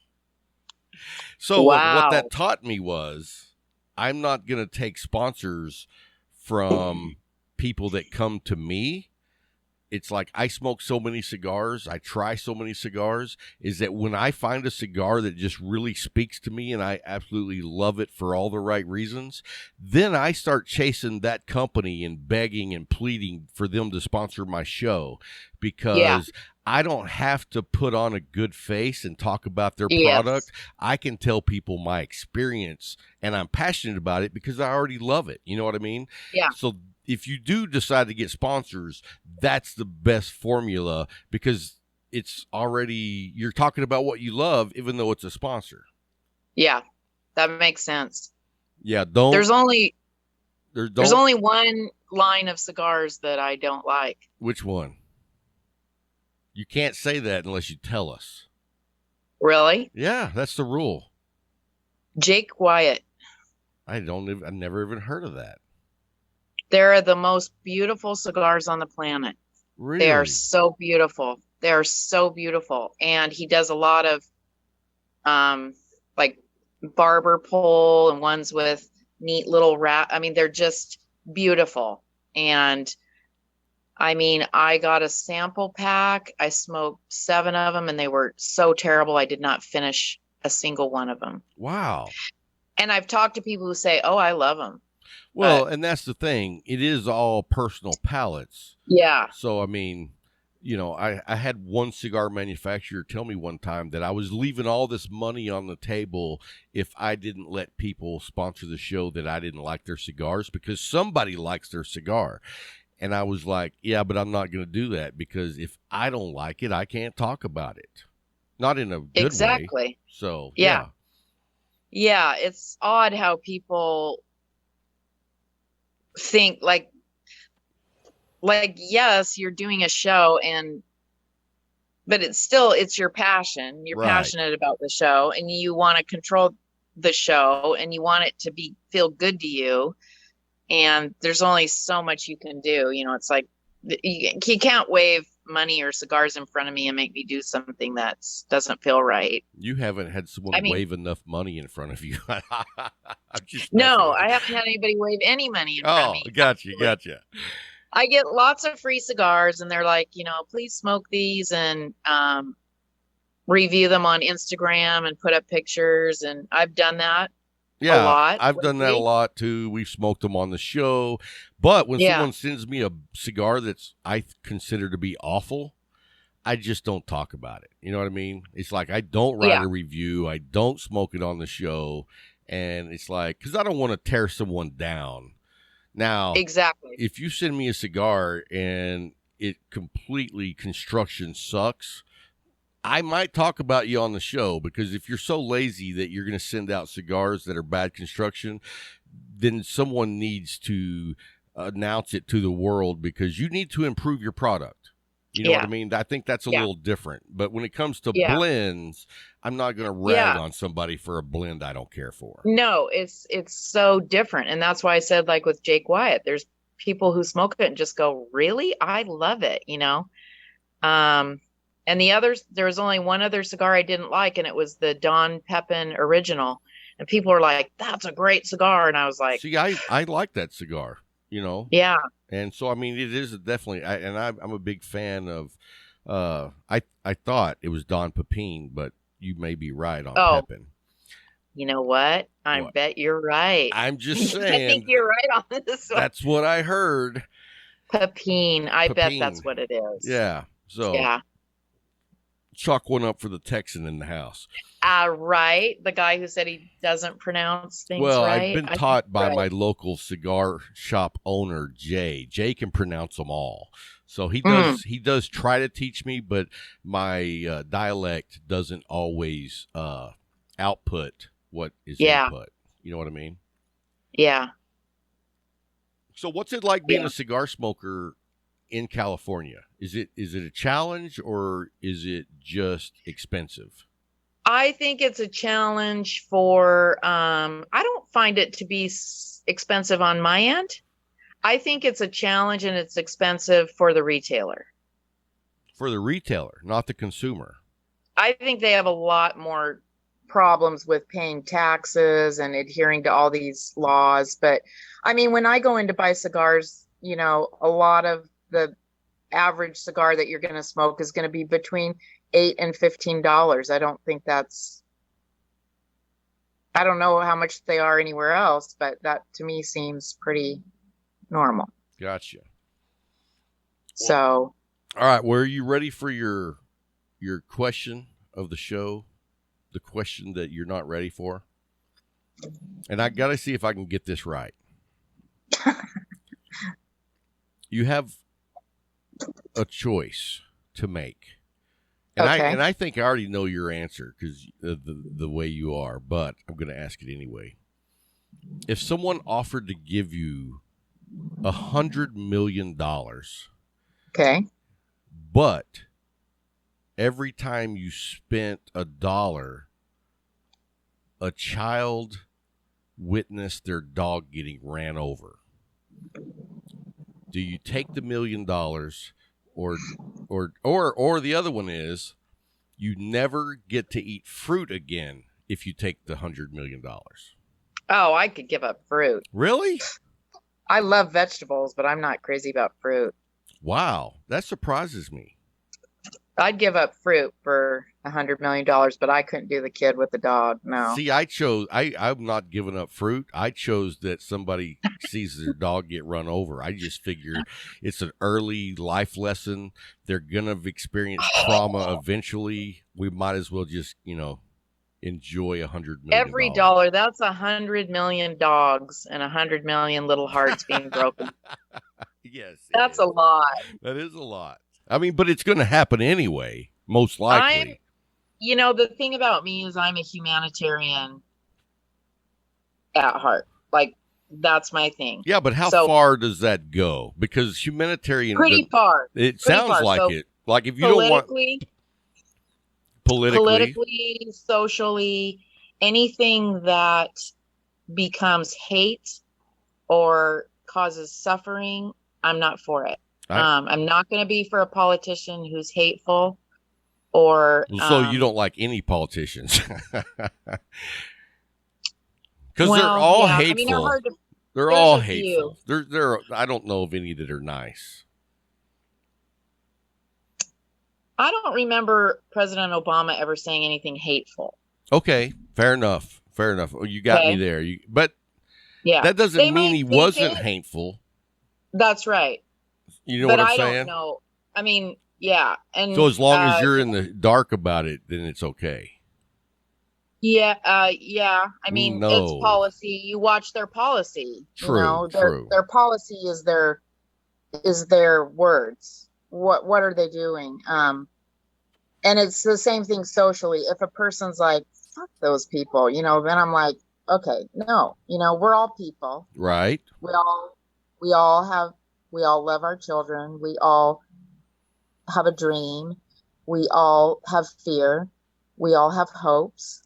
So what that taught me was I'm not going to take sponsors from people that come to me. It's like I smoke so many cigars, I try so many cigars, is that when I find a cigar that just really speaks to me and I absolutely love it for all the right reasons, then I start chasing that company and begging and pleading for them to sponsor my show, because I don't have to put on a good face and talk about their product. I can tell people my experience, and I'm passionate about it because I already love it. You know what I mean? Yeah. So if you do decide to get sponsors, that's the best formula, because it's already, you're talking about what you love, even though it's a sponsor. Yeah, that makes sense. Yeah. There's only one line of cigars that I don't like. Which one? You can't say that unless you tell us. Really? Yeah, that's the rule. Jake Wyatt. I've never even heard of that. They're the most beautiful cigars on the planet. Really? They are so beautiful. They are so beautiful. And he does a lot of like barber pole and ones with neat little wrap. I mean, they're just beautiful. And I mean, I got a sample pack. I smoked 7 of them and they were so terrible. I did not finish a single one of them. Wow. And I've talked to people who say, "Oh, I love them." Well, and that's the thing. It is all personal palates. Yeah. So, I mean, I had one cigar manufacturer tell me one time that I was leaving all this money on the table if I didn't let people sponsor the show that I didn't like their cigars because somebody likes their cigar. And I was like, yeah, but I'm not going to do that because if I don't like it, I can't talk about it. Not in a good way. Exactly. So, yeah. Yeah, it's odd how people think like yes, you're doing a show but it's your passion. You're Right. passionate about the show and you want to control the show and you want it to feel good to you. And there's only so much you can do. It's like you can't wave money or cigars in front of me and make me do something that doesn't feel right. You haven't had someone wave enough money in front of you. No, I haven't had anybody wave any money in front of me. Gotcha. I get lots of free cigars and they're like, please smoke these and review them on Instagram and put up pictures. And I've done that. Yeah, a lot. I've done that a lot too. We've smoked them on the show. But when someone sends me a cigar that's I consider to be awful, I just don't talk about it. You know what I mean? It's like I don't write a review. I don't smoke it on the show. And it's like, because I don't want to tear someone down. Now, exactly. If you send me a cigar and it completely construction sucks, I might talk about you on the show because if you're so lazy that you're going to send out cigars that are bad construction, then someone needs to announce it to the world because you need to improve your product. You know what I mean? I think that's a little different. But when it comes to blends, I'm not going to rag on somebody for a blend I don't care for. No, it's so different. And that's why I said, like with Jake Wyatt, there's people who smoke it and just go, really? I love it, And the others, there was only one other cigar I didn't like, and it was the Don Pepin Original. And people were like, that's a great cigar. And I was like, see, I like that cigar, Yeah. And so, I mean, it is definitely, I'm a big fan of, I thought it was Don Pepin, but you may be right on Pepin. You know what? I bet you're right. I'm just saying. I think you're right on this one. That's what I heard. Pepin. I bet that's what it is. Yeah. So. Yeah. Chalk one up for the Texan in the house. Right. The guy who said he doesn't pronounce things right. Well, I've been taught by my local cigar shop owner, Jay. Jay can pronounce them all. So he does try to teach me, but my dialect doesn't always output what is input. You know what I mean? Yeah. So what's it like being a cigar smoker in California? Is it a challenge or is it just expensive? I think it's a challenge for I don't find it to be expensive on my end. I think it's a challenge and it's expensive for the retailer. For the retailer, not the consumer. I think they have a lot more problems with paying taxes and adhering to all these laws. But I mean, when I go in to buy cigars, a lot of the average cigar that you're going to smoke is going to be between $8 and $15. I don't think I don't know how much they are anywhere else, but that to me seems pretty normal. Gotcha. So, all right. Well, are you ready for your question of the show? The question that you're not ready for? And I got to see if I can get this right. You have a choice to make. And I think I already know your answer because the way you are, but I'm going to ask it anyway. If someone offered to give you $100 million, okay, but every time you spent $1, a child witnessed their dog getting ran over, do you take the $1 million or or the other one is you never get to eat fruit again if you take the $100 million. Oh, I could give up fruit. Really? I love vegetables, but I'm not crazy about fruit. Wow, that surprises me. I'd give up fruit for $100 million, but I couldn't do the kid with the dog. No. See, I'm not giving up fruit. I chose that somebody sees their dog get run over. I just figure it's an early life lesson. They're going to experience trauma eventually. We might as well just, enjoy $100 million. Every dollar, that's 100 million dogs and 100 million little hearts being broken. Yes. That's a lot. That is a lot. I mean, but it's going to happen anyway, most likely. The thing about me is I'm a humanitarian at heart. Like, that's my thing. Yeah, but how far does that go? Because humanitarian... Pretty far. It sounds like so it. Like, if you don't want... Politically, socially, anything that becomes hate or causes suffering, I'm not for it. I'm not going to be for a politician who's hateful or... So you don't like any politicians? Because they're all hateful. They're all hateful. I don't know of any that are nice. I don't remember President Obama ever saying anything hateful. Okay, fair enough. Well, you got me there. But that doesn't mean he wasn't hateful. That's right. You know what I'm saying? I don't know. I mean, yeah. And so as long as you're in the dark about it, then it's okay. Yeah. Yeah. I mean, it's policy. You watch their policy. True. True. Their policy is their words. What are they doing? And it's the same thing socially. If a person's like, fuck those people, then I'm like, okay, no, we're all people. Right. We all love our children. We all have a dream. We all have fear. We all have hopes.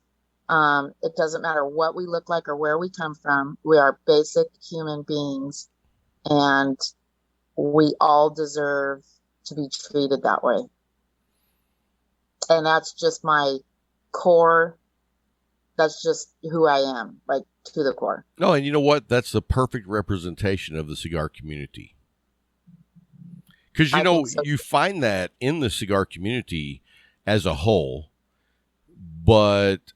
It doesn't matter what we look like or where we come from. We are basic human beings, and we all deserve to be treated that way. And that's just my core. That's just who I am, like, to the core. No, and you know what? That's the perfect representation of the cigar community. Because, you find that in the cigar community as a whole, but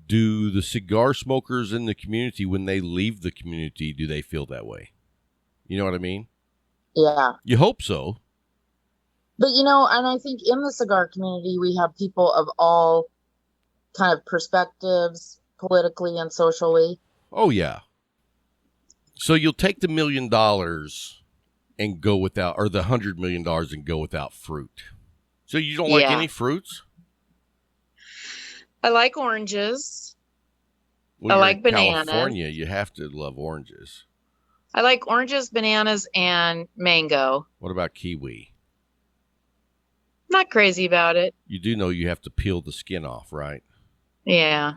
do the cigar smokers in the community, when they leave the community, do they feel that way? You know what I mean? Yeah. You hope so. But, and I think in the cigar community, we have people of all kind of perspectives, politically and socially. Oh, yeah. So you'll take the $1 million and go without, or the $100 million and go without fruit. So you don't like any fruits? I like oranges. Well, I like bananas. California, you have to love oranges. I like oranges, bananas, and mango. What about kiwi? Not crazy about it. You do know you have to peel the skin off, right? Yeah.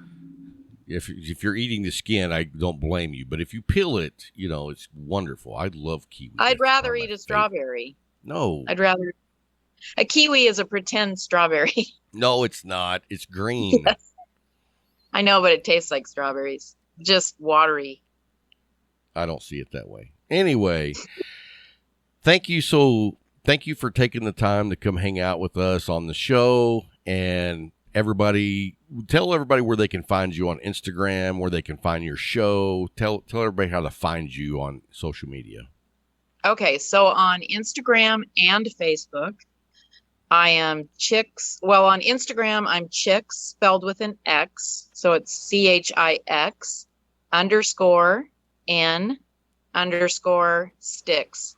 If you're eating the skin, I don't blame you. But if you peel it, it's wonderful. I love kiwi. I'd rather eat a strawberry. No. A kiwi is a pretend strawberry. No, it's not. It's green. Yes. I know, but it tastes like strawberries. Just watery. I don't see it that way. Anyway, thank you for taking the time to come hang out with us on the show. And tell everybody where they can find you on Instagram, where they can find your show. Tell everybody how to find you on social media. Okay, so on Instagram and Facebook, I am Chix. Well, on Instagram, I'm Chix, spelled with an X. So it's CHIX_N_Sticks,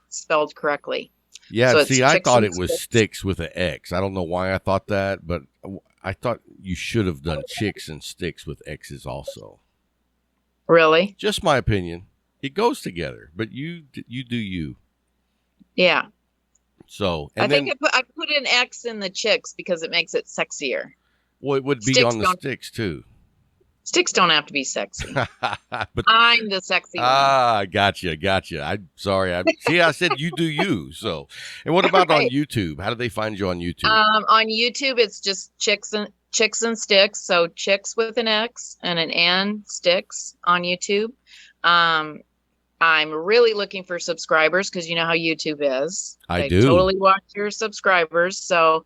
spelled correctly. Yeah, so see, I thought it was Sticks with an X. I don't know why I thought that, but I thought you should have done Chicks and Sticks with X's also. Really? Just my opinion. It goes together, but you do you. Yeah. So I think I put an X in the Chicks because it makes it sexier. Well, it would be on the Sticks too. Sticks don't have to be sexy. But I'm the sexy one. Gotcha. I'm sorry. I said you do you. So, and what about on Right. YouTube? How do they find you on YouTube? On YouTube, it's just Chix and Sticks. So Chix with an X and an N, Sticks on YouTube. I'm really looking for subscribers because you know how YouTube is. I They do. totally watch your subscribers. So,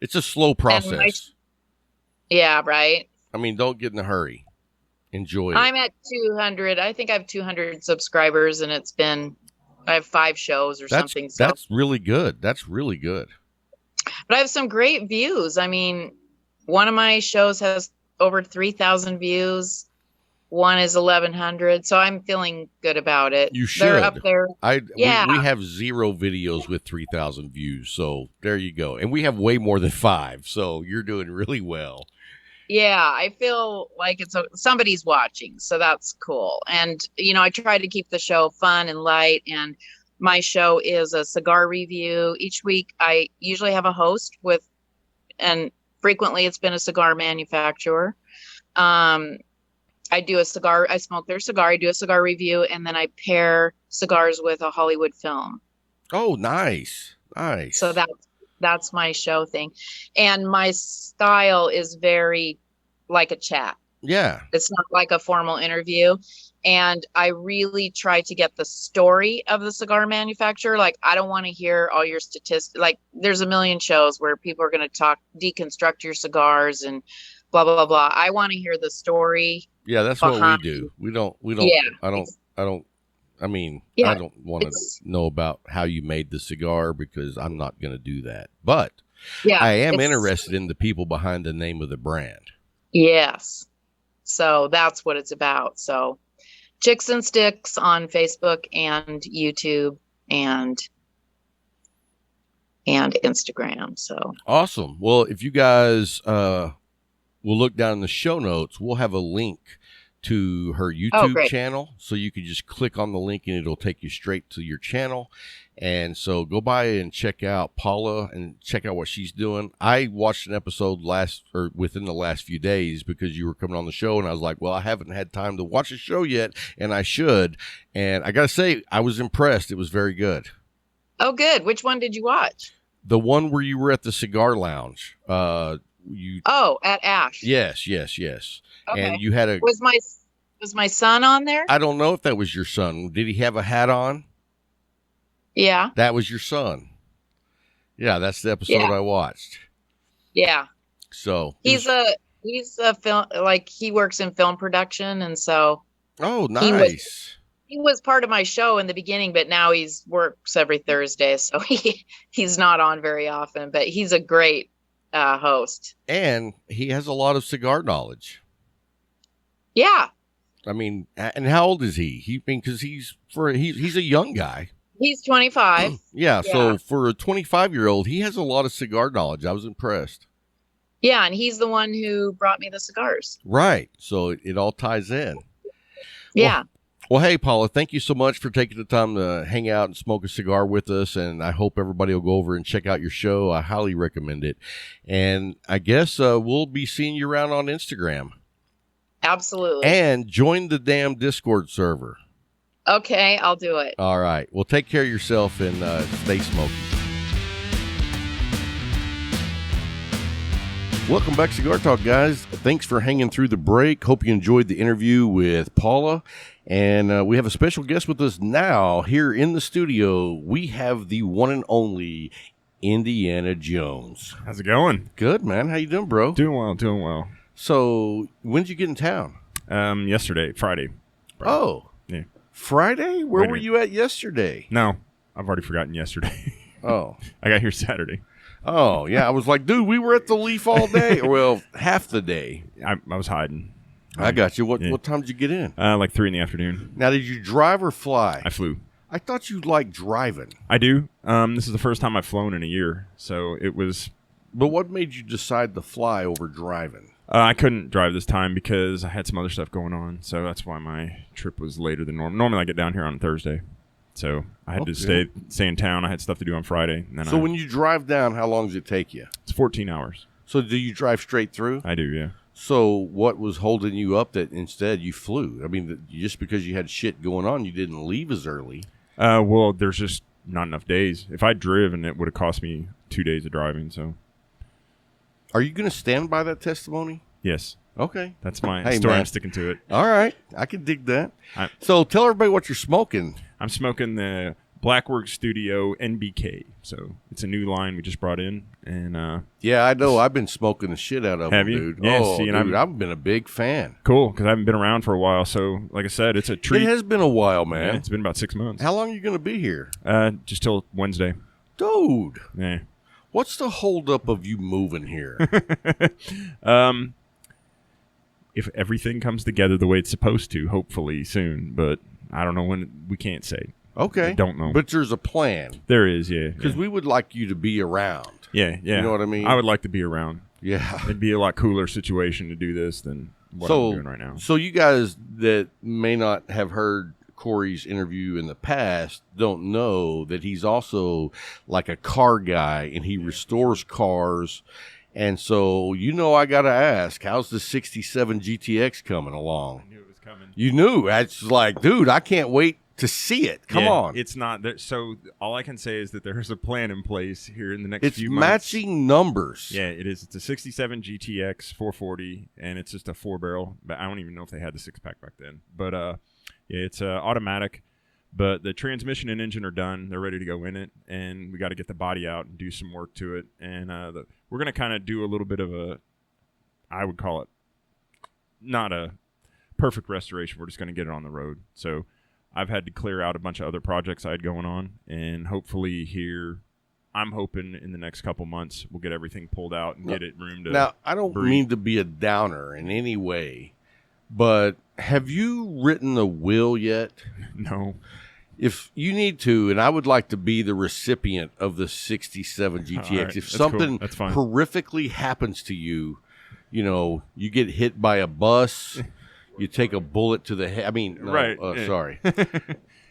It's a slow process. yeah, right. I mean, don't get in a hurry. Enjoy it. I'm at 200. I think I have 200 subscribers, and I have 5 shows or something. So. That's really good. That's really good. But I have some great views. I mean, one of my shows has over 3,000 views. One is 1,100. So I'm feeling good about it. You should. They're up there. Yeah. We have 0 videos with 3,000 views. So there you go. And we have way more than 5. So you're doing really well. Yeah, I feel like somebody's watching, so that's cool. And I try to keep the show fun and light. And my show is a cigar review. Each week, I usually have a host and frequently it's been a cigar manufacturer. I smoke their cigar. I do a cigar review, and then I pair cigars with a Hollywood film. Oh, nice. So that's my show thing. And my style is very like a chat. Yeah. It's not like a formal interview. And I really try to get the story of the cigar manufacturer. Like, I don't want to hear all your statistics. Like, there's a million shows where people are going to deconstruct your cigars and blah, blah, blah, blah. I want to hear the story. Yeah, that's what we do. We don't, Yeah. I don't want to know about how you made the cigar because I'm not going to do that. But Yeah, I am interested in the people behind the name of the brand. Yes. So that's what it's about. So Chix and Sticks on Facebook and YouTube and Instagram. So Awesome. Well, if you guys will look down in the show notes, we'll have a link to her YouTube channel. So you can just click on the link and it'll take you straight to your channel. And so go by and check out Paula and check out what she's doing. I watched an episode within the last few days because you were coming on the show, and I was like, well, I haven't had time to watch the show yet, and I should. And I got to say, I was impressed. It was very good. Oh, good. Which one did you watch? The one where you were at the cigar lounge. At Ash. Yes. Okay. And you had was my son on there? I don't know if that was your son. Did he have a hat on? Yeah. That was your son. Yeah, that's the episode I watched. Yeah. So he's a film, like he works in film production, and so oh, nice. He was part of my show in the beginning, but now works every Thursday, so he's not on very often, but he's a great host. And he has a lot of cigar knowledge. Yeah. I mean, and how old is he? Because he's a young guy. He's 25. Yeah, so for a 25-year-old, he has a lot of cigar knowledge. I was impressed. Yeah, and he's the one who brought me the cigars. Right. So it all ties in. Yeah. Well, hey, Paula, thank you so much for taking the time to hang out and smoke a cigar with us. And I hope everybody will go over and check out your show. I highly recommend it. And I guess we'll be seeing you around on Instagram. Absolutely. And join the damn Discord server. Okay, I'll do it. All right. Well, take care of yourself and stay smoky. Welcome back to Cigar Talk, guys. Thanks for hanging through the break. Hope you enjoyed the interview with Paula. And we have a special guest with us now here in the studio. We have the one and only Indiana Jones. How's it going? Good, man. How you doing, bro? Doing well. So, when did you get in town? Yesterday, Friday. Oh. Yeah. Friday? Where were you at yesterday? No, I've already forgotten yesterday. Oh. I got here Saturday. Oh, yeah. I was like, dude, we were at the Leaf all day. Well, half the day. I was hiding. I got you. What time did you get in? Like 3 in the afternoon. Now, did you drive or fly? I flew. I thought you liked driving. I do. This is the first time I've flown in a year, so it was... But what made you decide to fly over driving? I couldn't drive this time because I had some other stuff going on, so that's why my trip was later than normal. Normally I get down here on Thursday, so I had to stay in town. I had stuff to do on Friday. And then when you drive down, how long does it take you? It's 14 hours. So do you drive straight through? I do, yeah. So what was holding you up that instead you flew? I mean, just because you had shit going on, you didn't leave as early. Well, there's just not enough days. If I'd driven, it would have cost me 2 days of driving. So, are you going to stand by that testimony? yes, Okay. that's my Hey, story. man. I'm sticking to it. All right. I can dig that. So tell everybody what you're smoking. I'm smoking the Blackworks Studio NBK. So it's a new line we just brought in, and Yeah, I know. I've been smoking the shit out of Have them, you? dude. Yeah, oh, see, and dude, I've been a big fan. cool because I haven't been around for a while. So, like I said, it's a treat. It has been a while, Yeah, man. it's been about 6 months. How long are you going to be here? Just till Wednesday. Dude, Yeah. what's the holdup of you moving here? If everything comes together the way it's supposed to, hopefully soon. But I don't know when. We can't say. Okay. I don't know. But there's a plan. There is, yeah. Because we would like you to be around. Yeah. You know what I mean? I would like to be around. Yeah. It'd be a lot cooler situation to do this than what I'm doing right now. So you guys that may not have heard Corey's interview in the past don't know that he's also like a car guy and he restores cars. And so, I got to ask, how's the 67 GTX coming along? I knew it was coming. You knew. It's like, dude, I can't wait to see it. Come on. It's not there. So all I can say is that there's a plan in place here in the next It's few months. matching numbers. Yeah, it is. It's a 67 GTX 440, and it's just a 4-barrel. But I don't even know if they had the 6-pack back then. But yeah, it's automatic. But the transmission and engine are done. They're ready to go in it, and we got to get the body out and do some work to it. And we're going to kind of do a little bit of a, I would call it, not a perfect restoration. We're just going to get it on the road. So I've had to clear out a bunch of other projects I had going on, and hopefully here, I'm hoping in the next couple months we'll get everything pulled out and get it room to. Now, I don't breathe. mean to be a downer in any way, but have you written a will yet? No. If you need to, and I would like to be the recipient of the 67 GTX. All right, If that's something cool. That's fine. horrifically happens to you, you get hit by a bus, you take a bullet to the head. I mean, no, Right, yeah. Sorry.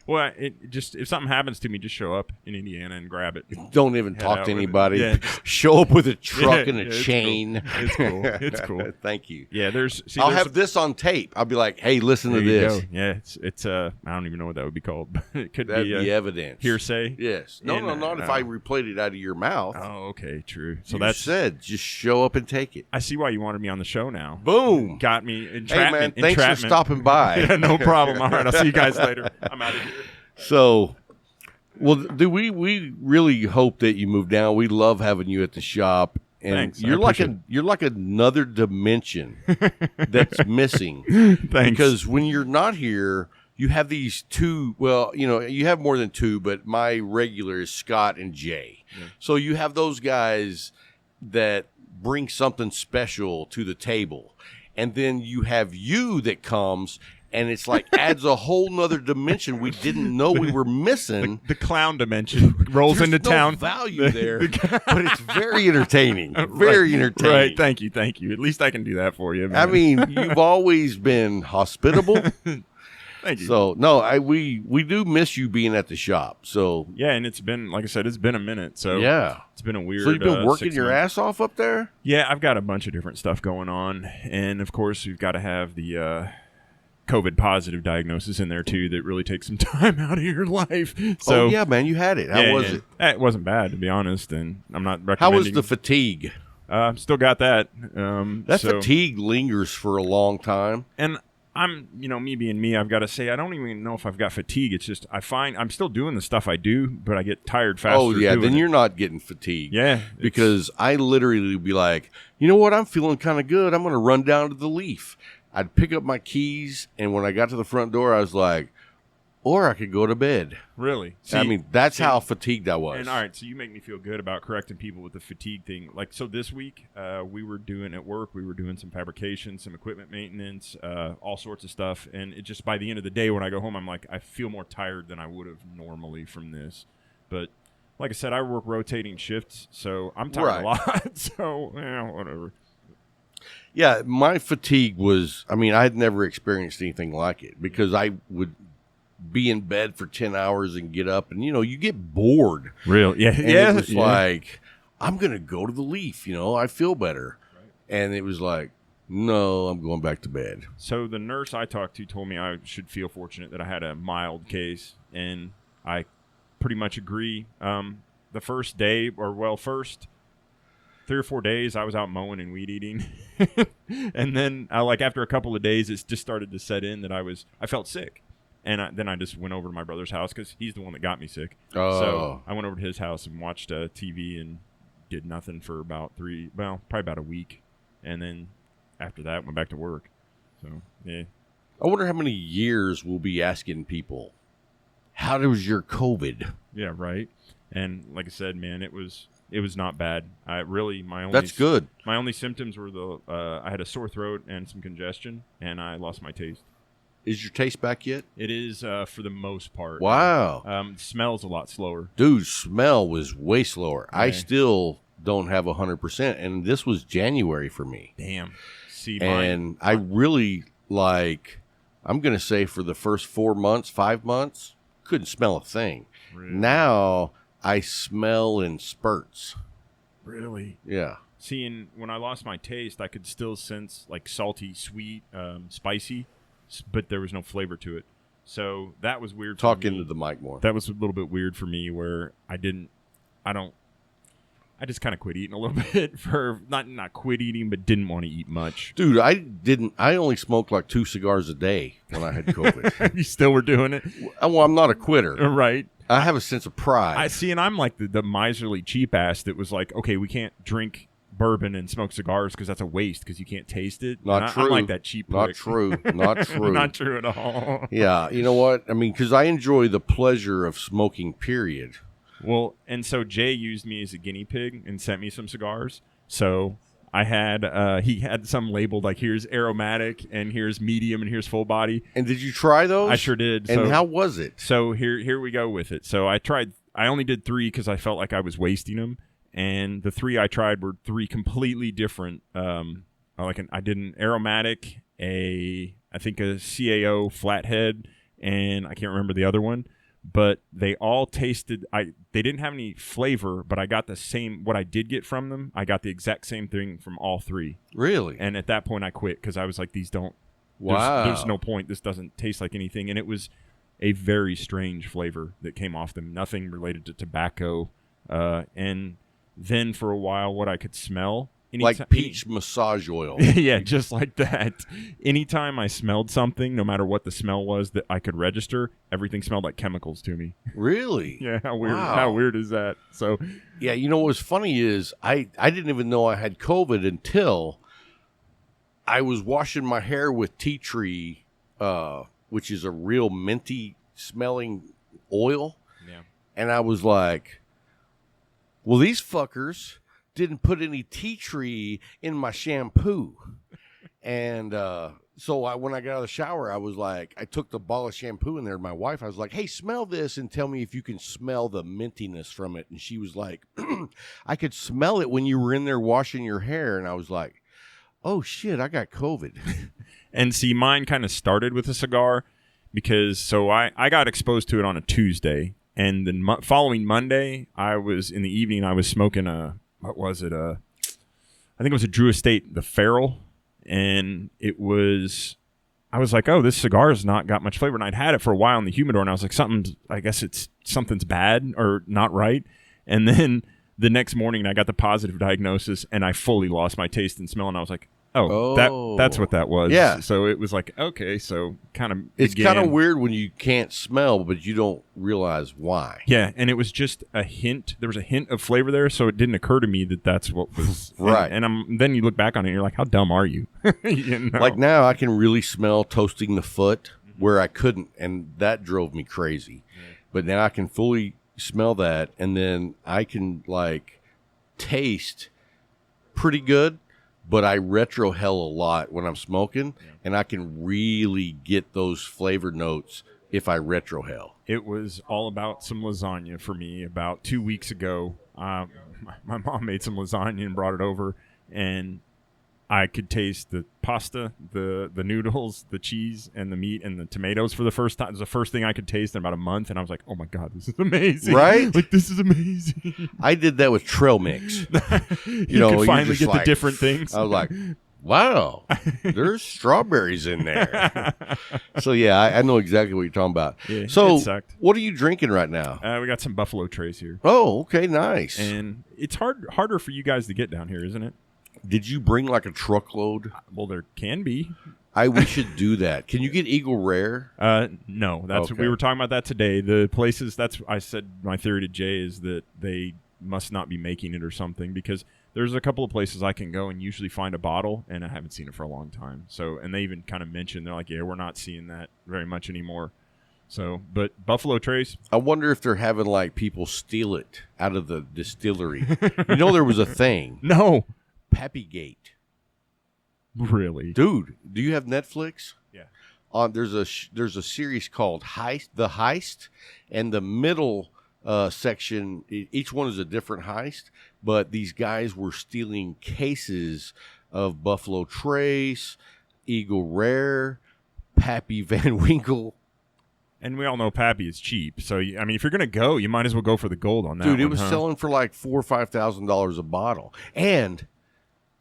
Well, it just if something happens to me, just show up in Indiana and grab it. Don't even Head talk out to with it. anybody. Yeah. Show up with a truck Yeah, and a it's chain. cool. It's cool. It's cool. Thank you. Yeah, I'll have this on tape. I'll be like, hey, listen to There you this. go. Yeah, it's I don't even know what that would be called, but it could That'd be, be evidence. hearsay. Yes. No, And, not if I replayed it out of your mouth. Oh, okay, true. So You that's said just show up and take it. I see why you wanted me on the show now. Boom. Got me Hey, entrapment. man, thanks for entrapment. stopping by. Yeah, no problem. All right, I'll see you guys later. I'm out of here. So, well, do we really hope that you move down. We love having you at the shop. And Thanks, I you're appreciate you're like another dimension that's missing. Thanks. Because when you're not here, you have these two, you have more than two, but my regular is Scott and Jay. Yeah. So you have those guys that bring something special to the table. And then you have you that comes and it's like adds a whole nother dimension we didn't know we were missing. the clown dimension rolls There's into no town. value there, but it's very entertaining. Very entertaining. Right. Thank you. Thank you. At least I can do that for you. Man. I mean, you've always been hospitable. Thank you. So no, we do miss you being at the shop. So Yeah, and it's been, like I said, it's been a minute. So yeah, it's been a weird. so you've been working 6 your months. ass off up there. Yeah, I've got a bunch of different stuff going on, and of course, we've got to have the COVID positive diagnosis in there too. That really takes some time out of your life. So oh yeah, man, you had it. How was it? It wasn't bad, to be honest, and I'm not How recommending. was the fatigue? Still got that. That so- fatigue lingers for a long time. And I'm, me being me, I've got to say, I don't even know if I've got fatigue. It's just I find I'm still doing the stuff I do, but I get tired faster. Oh yeah, doing then it. you're not getting fatigued. Yeah, Because I literally would be like, you know what? I'm feeling kind of good. I'm going to run down to the Leaf. I'd pick up my keys, and when I got to the front door, I was like, or I could go to bed. really. I mean, that's see- how fatigued I was. And all right, so you make me feel good about correcting people with the fatigue thing. Like, so this week, we were doing at work, we were doing some fabrication, some equipment maintenance, all sorts of stuff. And it just by the end of the day, when I go home, I'm like, I feel more tired than I would have normally from this. But like I said, I work rotating shifts, so I'm tired a lot. So, whatever. Yeah, my fatigue was, I mean, I had never experienced anything like it because I would be in bed for 10 hours and get up and, you get bored. Real, yeah, And yeah. it was like, I'm going to go to the Leaf, I feel better. Right. And it was like, No, I'm going back to bed. So the nurse I talked to told me I should feel fortunate that I had a mild case, and I pretty much agree. The first day, first 3 or 4 days, I was out mowing and weed eating. And then after a couple of days, it just started to set in that I felt sick. And then I just went over to my brother's house because he's the one that got me sick. Oh. So I went over to his house and watched TV and did nothing for probably about a week. And then after that, went back to work. So, yeah. I wonder how many years we'll be asking people, how was your COVID? Yeah, right. And like I said, man, it was not bad. That's good. My only symptoms were I had a sore throat and some congestion, and I lost my taste. Is your taste back yet? It is for the most part. Wow. Smells a lot slower. Dude, smell was way slower. Yeah. I still don't have 100%, and this was January for me. Damn. See, and I really I'm going to say for the first 4 months, 5 months, couldn't smell a thing. Really? Now I smell in spurts. Really? Yeah. Seeing when I lost my taste, I could still sense salty, sweet, spicy, but there was no flavor to it. So that was weird. Talk into the mic more. That was a little bit weird for me, where I just kind of quit eating a little bit for not quit eating, but didn't want to eat much. Dude, I only smoked 2 cigars a day when I had COVID. You still were doing it? Well, I'm not a quitter. Right. I have a sense of pride. I see, and I'm like the miserly cheap ass that was like, okay, we can't drink bourbon and smoke cigars because that's a waste because you can't taste it. Not true. I'm like that cheap Not prick. true. Not true. Not true at all. Yeah, you know what? I mean, because I enjoy the pleasure of smoking, period. Well, and so Jay used me as a guinea pig and sent me some cigars. So I had he had some labeled here's aromatic and here's medium and here's full body. And did you try those? I sure did. And how was it? So here we go with it. So I only did 3 because I felt like I was wasting them. And the 3 I tried were 3 completely different. I did an aromatic, I think a CAO flathead, and I can't remember the other one. But they all tasted. They didn't have any flavor, but I got the same. What I did get from them, I got the exact same thing from all 3. Really? And at that point, I quit because I was like, these don't. Wow. There's no point. This doesn't taste like anything. And it was a very strange flavor that came off them. Nothing related to tobacco. And then for a while, what I could smell. Like peach massage oil. Yeah, just like that. Anytime I smelled something, no matter what the smell was that I could register, everything smelled like chemicals to me. Really? Yeah, how weird. Wow. How weird is that? So, yeah, you know what's funny is I didn't even know I had COVID until I was washing my hair with tea tree, which is a real minty smelling oil. yeah. And I was like, well, these fuckers didn't put any tea tree in my shampoo. And so when I got out of the shower, I was like, I took the ball of shampoo in there to my wife. I was like, hey, smell this and tell me if you can smell the mintiness from it. And she was like, I could smell it when you were in there washing your hair. And I was like, oh, shit, I got COVID. And see, mine kind of started with a cigar because I got exposed to it on a Tuesday. And the following Monday, I was in the evening, I was smoking what was it? I think it was a Drew Estate, the Feral. And I was like, oh, this cigar has not got much flavor. And I'd had it for a while in the humidor, and I was like, something's bad or not right. And then the next morning, I got the positive diagnosis, and I fully lost my taste and smell. And I was like, that's what that was. Yeah. So it was like, okay, so kind of. It's kind of weird when you can't smell, but you don't realize why. Yeah, and it was just a hint. There was a hint of flavor there, so it didn't occur to me that that's what was right. And then you look back on it, and you're like, how dumb are you? You know? Like now, I can really smell toasting the foot where I couldn't, and that drove me crazy. Yeah. But now I can fully smell that, and then I can taste pretty good. But I retrohale a lot when I'm smoking, and I can really get those flavor notes if I retrohale. It was all about some lasagna for me about 2 weeks ago. My mom made some lasagna and brought it over, and I could taste the pasta, the noodles, the cheese, and the meat, and the tomatoes for the first time. It was the first thing I could taste in about a month, and I was like, oh, my God, this is amazing. Right? This is amazing. I did that with trail mix. You could finally get the different things. I was like, Wow. There's strawberries in there. So, yeah, I know exactly what you're talking about. Yeah, so, it sucked. what are you drinking right now? We got some Buffalo Trace here. Oh, okay, nice. And it's harder for you guys to get down here, isn't it? Did you bring like a truckload? Well, there can be. We should do that. Can you get Eagle Rare? No, that's Okay. we were talking about that today. The places I said my theory to Jay is that they must not be making it or something, because there's a couple of places I can go and usually find a bottle, and I haven't seen it for a long time. So, and they even kind of mentioned, they're like, yeah, we're not seeing that very much anymore. So, but Buffalo Trace, I wonder if they're having like people steal it out of the distillery. You know, there was a thing, no, Pappygate. really, Dude, do you have Netflix? yeah, There's a series called The Heist, and the middle section, each one is a different heist, but these guys were stealing cases of Buffalo Trace, Eagle Rare, Pappy Van Winkle. and we all know Pappy is cheap. So, I mean, if you're gonna go, you might as well go for the gold on that. Dude, it one, was huh? selling for like $4,000 or $5,000 a bottle, and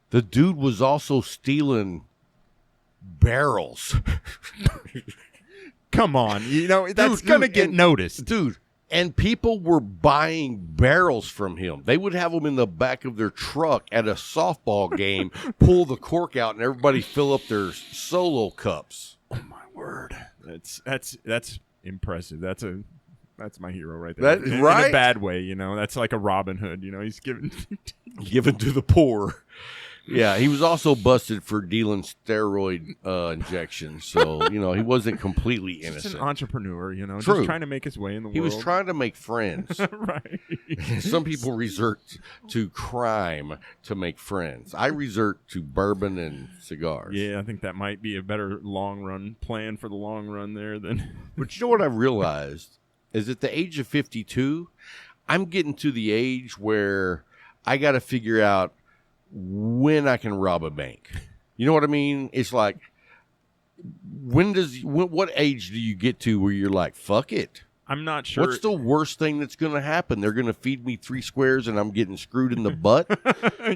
the dude was also stealing barrels. Come on, that's Dude, gonna dude, get and- noticed. Dude, and people were buying barrels from him. They would have them in the back of their truck at a softball game, pull the cork out, and everybody fill up their solo cups. Oh my word, that's impressive. That's my hero right there. That- in right? a bad way, That's like a Robin Hood. He's giving. Given to the poor. Yeah, he was also busted for dealing steroid injections. So, he wasn't completely He's an innocent. entrepreneur, True. just trying to make his way in the He world. was trying to make friends. right. Some people resort to crime to make friends. I resort to bourbon and cigars. Yeah, I think that might be a better long run plan for the long run there than. But you know what I realized is at the age of 52, I'm getting to the age where I got to figure out when I can rob a bank. You know what I mean? It's like, what age do you get to where you're like, fuck it? I'm not sure. What's the worst thing that's going to happen? They're going to feed me 3 squares and I'm getting screwed in the butt?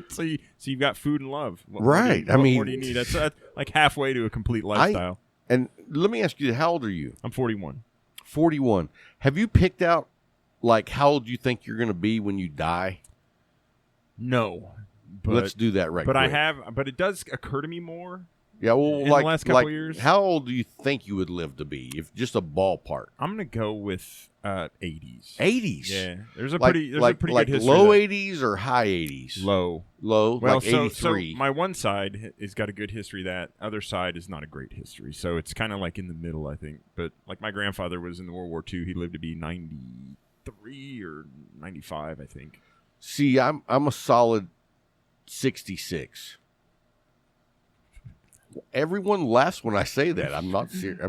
so you've got food and love. Right. What I more do you mean, need? That's like halfway to a complete lifestyle. And let me ask you, how old are you? I'm 41. 41. Have you picked out like how old you think you're going to be when you die? No. But, Let's do that right But quick. but it does occur to me more. Yeah, well, in like, the last couple like of years. how old do you think you would live to be? If just a ballpark. I'm gonna go with 80s. 80s. Yeah, there's a Like, pretty like good history. low of that. 80s or high 80s? Low. Low, Well, like so 83. my one side has got a good history. That other side is not a great history. So it's kind of like in the middle, I think. But like my grandfather was in the World War II. He lived to be 93 or 95, I think. See, I'm a solid 66. Everyone laughs when I say that. I'm not serious.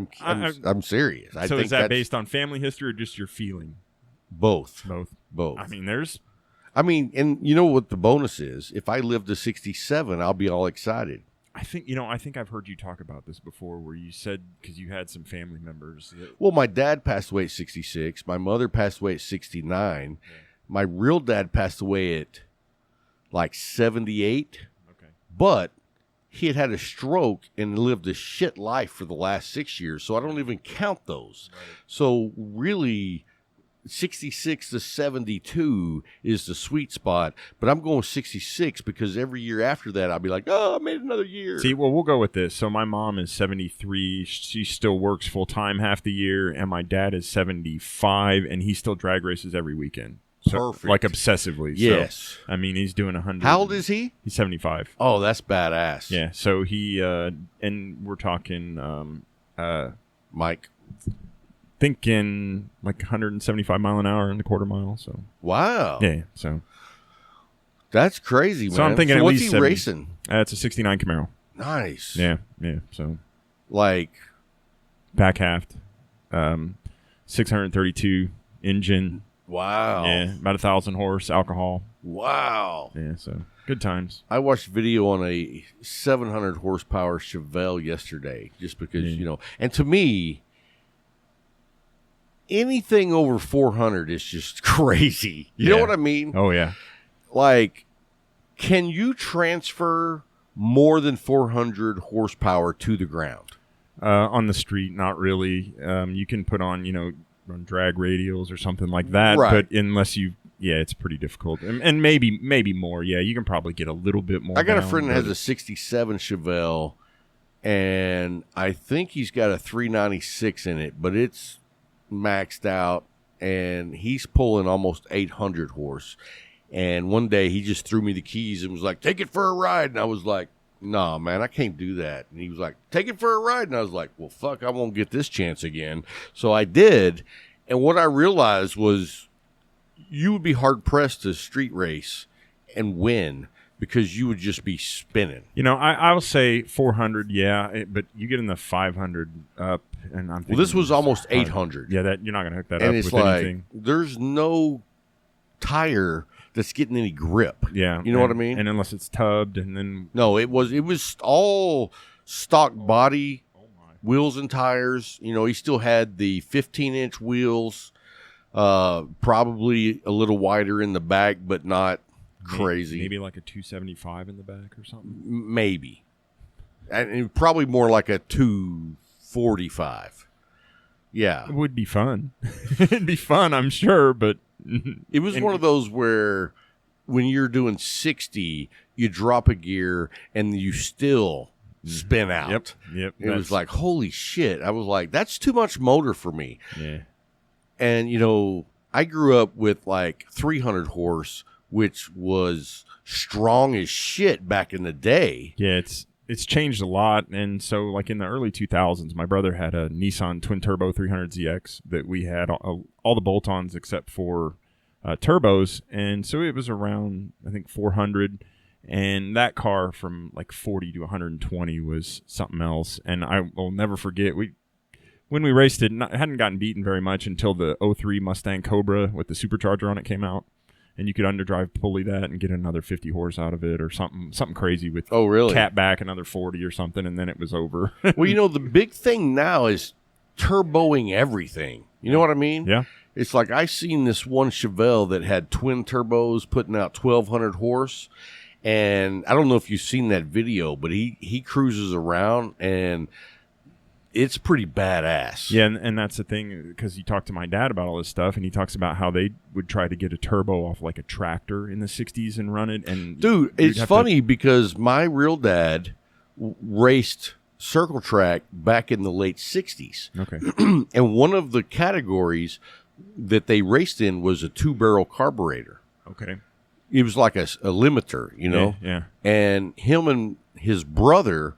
I'm serious. I So think is that that's based on family history or just your feeling? both. Both. I mean, And you know what the bonus is? If I live to 67, I'll be all excited. I think I've heard you talk about this before, where you said because you had some family members. Well, my dad passed away at 66. My mother passed away at 69. Yeah. My real dad passed away at like 78. Okay. But he had a stroke and lived a shit life for the last 6 years. So I don't even count those. Right. So really, 66 to 72 is the sweet spot. But I'm going 66 because every year after that, I'll be like, oh, I made another year. See, well, we'll go with this. So my mom is 73. She still works full time half the year, and my dad is 75, and he still drag races every weekend. So, Perfect. like obsessively. Yes. So, I mean, he's doing 100. How old is he? He's 75. Oh, that's badass. Yeah. So he and we're talking Mike. thinking like 175 mile an hour in the quarter mile. So Wow. yeah. So That's crazy, man. So I'm thinking at what's least he 70. racing? it's a 69 Camaro. Nice. Yeah. So Like, back halved, 632 engine. wow. Yeah, about 1,000 horse, alcohol. Wow. Yeah, so good times. I watched video on a 700 horsepower Chevelle yesterday just because, and to me, anything over 400 is just crazy. You know Yeah. what I mean? Oh yeah. Like, can you transfer more than 400 horsepower to the ground? On the street, not really. You can put on, run drag radials or something like that. Right. But unless it's pretty difficult. And maybe more. Yeah, you can probably get a little bit more. I got a down, friend that but has a 67 Chevelle, and I think he's got a 396 in it, but it's maxed out, and he's pulling almost 800 horse. And one day he just threw me the keys and was like, take it for a ride. And I was like, nah, man, I can't do that. And he was like, take it for a ride. And I was like, well, fuck, I won't get this chance again. So I did. And what I realized was you would be hard pressed to street race and win because you would just be spinning. I'll say 400, but you get in the 500 up, and I'm thinking, Well, this was almost 800. Yeah, that you're not going to hook that And up it's with like, anything. there's no tire that's getting any grip. Yeah. You know what I mean? And unless it's tubbed, and then... No, it was all stock body, wheels and tires. He still had the 15-inch wheels, probably a little wider in the back, but not crazy. Maybe like a 275 in the back or something. Maybe. And probably more like a 245. Yeah. It would be fun. It'd be fun, I'm sure, but... It was one of those where when you're doing 60, you drop a gear and you still spin out. Yep. It was like, holy shit. I was like, that's too much motor for me. Yeah. And, I grew up with like 300 horse, which was strong as shit back in the day. Yeah, it's changed a lot. And so, like in the early 2000s, my brother had a Nissan twin turbo 300ZX that we had all the bolt-ons except for turbos. And so it was around, I think, 400. And that car from like 40 to 120 was something else. And I will never forget, when we raced it, hadn't gotten beaten very much until the 03 Mustang Cobra with the supercharger on it came out. And you could underdrive pulley that and get another 50 horse out of it or something crazy with really? cat back another 40 or something, and then it was over. Well, the big thing now is turboing everything. You know what I mean? Yeah. It's like I seen this one Chevelle that had twin turbos putting out 1,200 horse. And I don't know if you've seen that video, but he cruises around and it's pretty badass. Yeah, and that's the thing, because you talk to my dad about all this stuff, and he talks about how they would try to get a turbo off like a tractor in the 60s and run it. And dude, it's funny because my real dad raced circle track back in the late 60s. Okay. And one of the categories that they raced in was a 2-barrel carburetor. Okay. It was like a limiter, Yeah. And him and his brother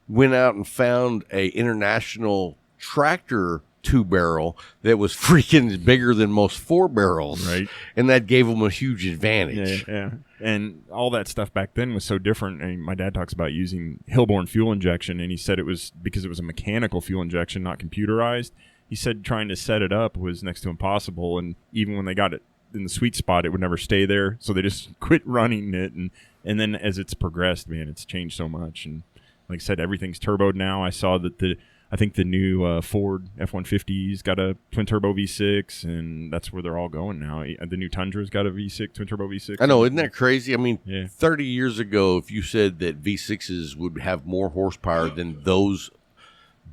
went out and found a international tractor 2-barrel that was freaking bigger than most 4-barrels. Right. And that gave them a huge advantage. Yeah. And all that stuff back then was so different. I mean, my dad talks about using Hillborn fuel injection, and he said it was because it was a mechanical fuel injection, not computerized. He said trying to set it up was next to impossible, and even when they got it in the sweet spot, it would never stay there, so they just quit running it. And then as it's progressed, man, it's changed so much. And like I said, everything's turboed now. I saw that I think the new Ford F-150's got a twin turbo V6, and that's where they're all going now. The new Tundra's got a V6, twin turbo V6. I know, isn't that crazy? I mean, Yeah. 30 years ago, if you said that V6s would have more horsepower than those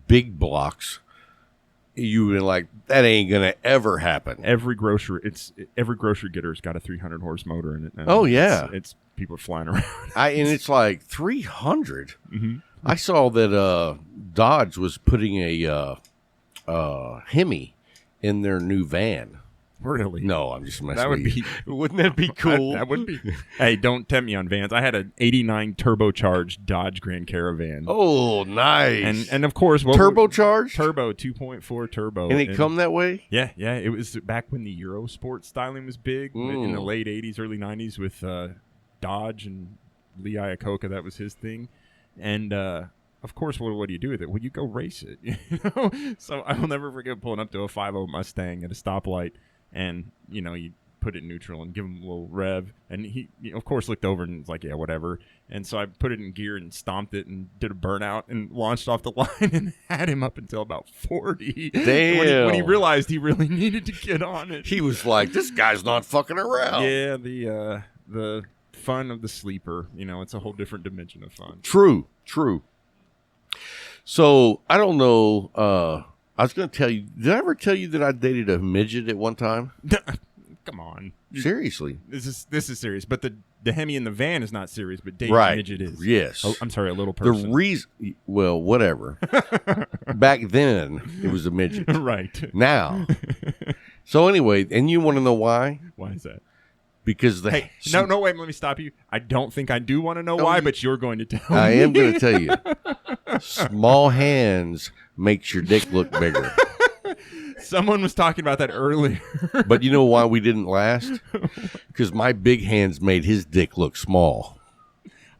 big blocks, you would be like, that ain't gonna ever happen. Every grocery getter's got a 300 horse motor in it now. Oh, yeah. It's people are flying around. And it's like 300. Mm-hmm. I saw that Dodge was putting a Hemi in their new van. Really? No, I'm just messing That would with you. be. Wouldn't that be cool? That would be. Hey, don't tempt me on vans. I had an '89 turbocharged Dodge Grand Caravan. Oh, nice. And of course, turbocharged? Turbo 2.4 turbo. And it come that way? Yeah. It was back when the Eurosport styling was big in the late '80s, early '90s with Dodge and Lee Iacocca. That was his thing. And of course, what do you do with it? Well, you go race it. So I will never forget pulling up to a 5.0 Mustang at a stoplight. And, you put it in neutral and give him a little rev. And he, of course, looked over and was like, yeah, whatever. And so I put it in gear and stomped it and did a burnout and launched off the line and had him up until about 40. Damn. When he realized he really needed to get on it. He was like, this guy's not fucking around. Yeah, the fun of the sleeper. You know, it's a whole different dimension of fun. True. So I don't know. I was going to tell you. Did I ever tell you that I dated a midget at one time? Come on. Seriously. This is serious. But the Hemi in the van is not serious, but dating Right. a midget is. Yes. Oh, I'm sorry, a little person. The reason, well, whatever. Back then, it was a midget. Right. Now. So anyway, and you want to know why? Why is that? Because Hey, no, wait, let me stop you. I don't think I do want to know why, but you're going to tell me. I am going to tell you. Small hands makes your dick look bigger. Someone was talking about that earlier. But you know why we didn't last? Because my big hands made his dick look small.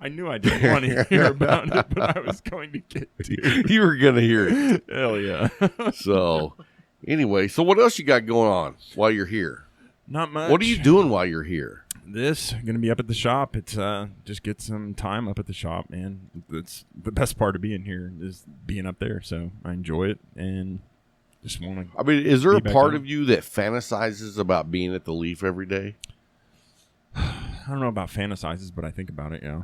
I knew I didn't want to hear about it, but I was going to get to it. You were going to hear it. Hell yeah. So anyway, so what else you got going on while you're here? Not much. What are you doing while you're here? This going to be up at the shop. It's just get some time up at the shop, man. That's the best part of being here is being up there. So I enjoy it and just want to. I mean, is there a back part home. of you that fantasizes about being at the Leaf every day? I don't know about fantasizes, but I think about it. Yeah.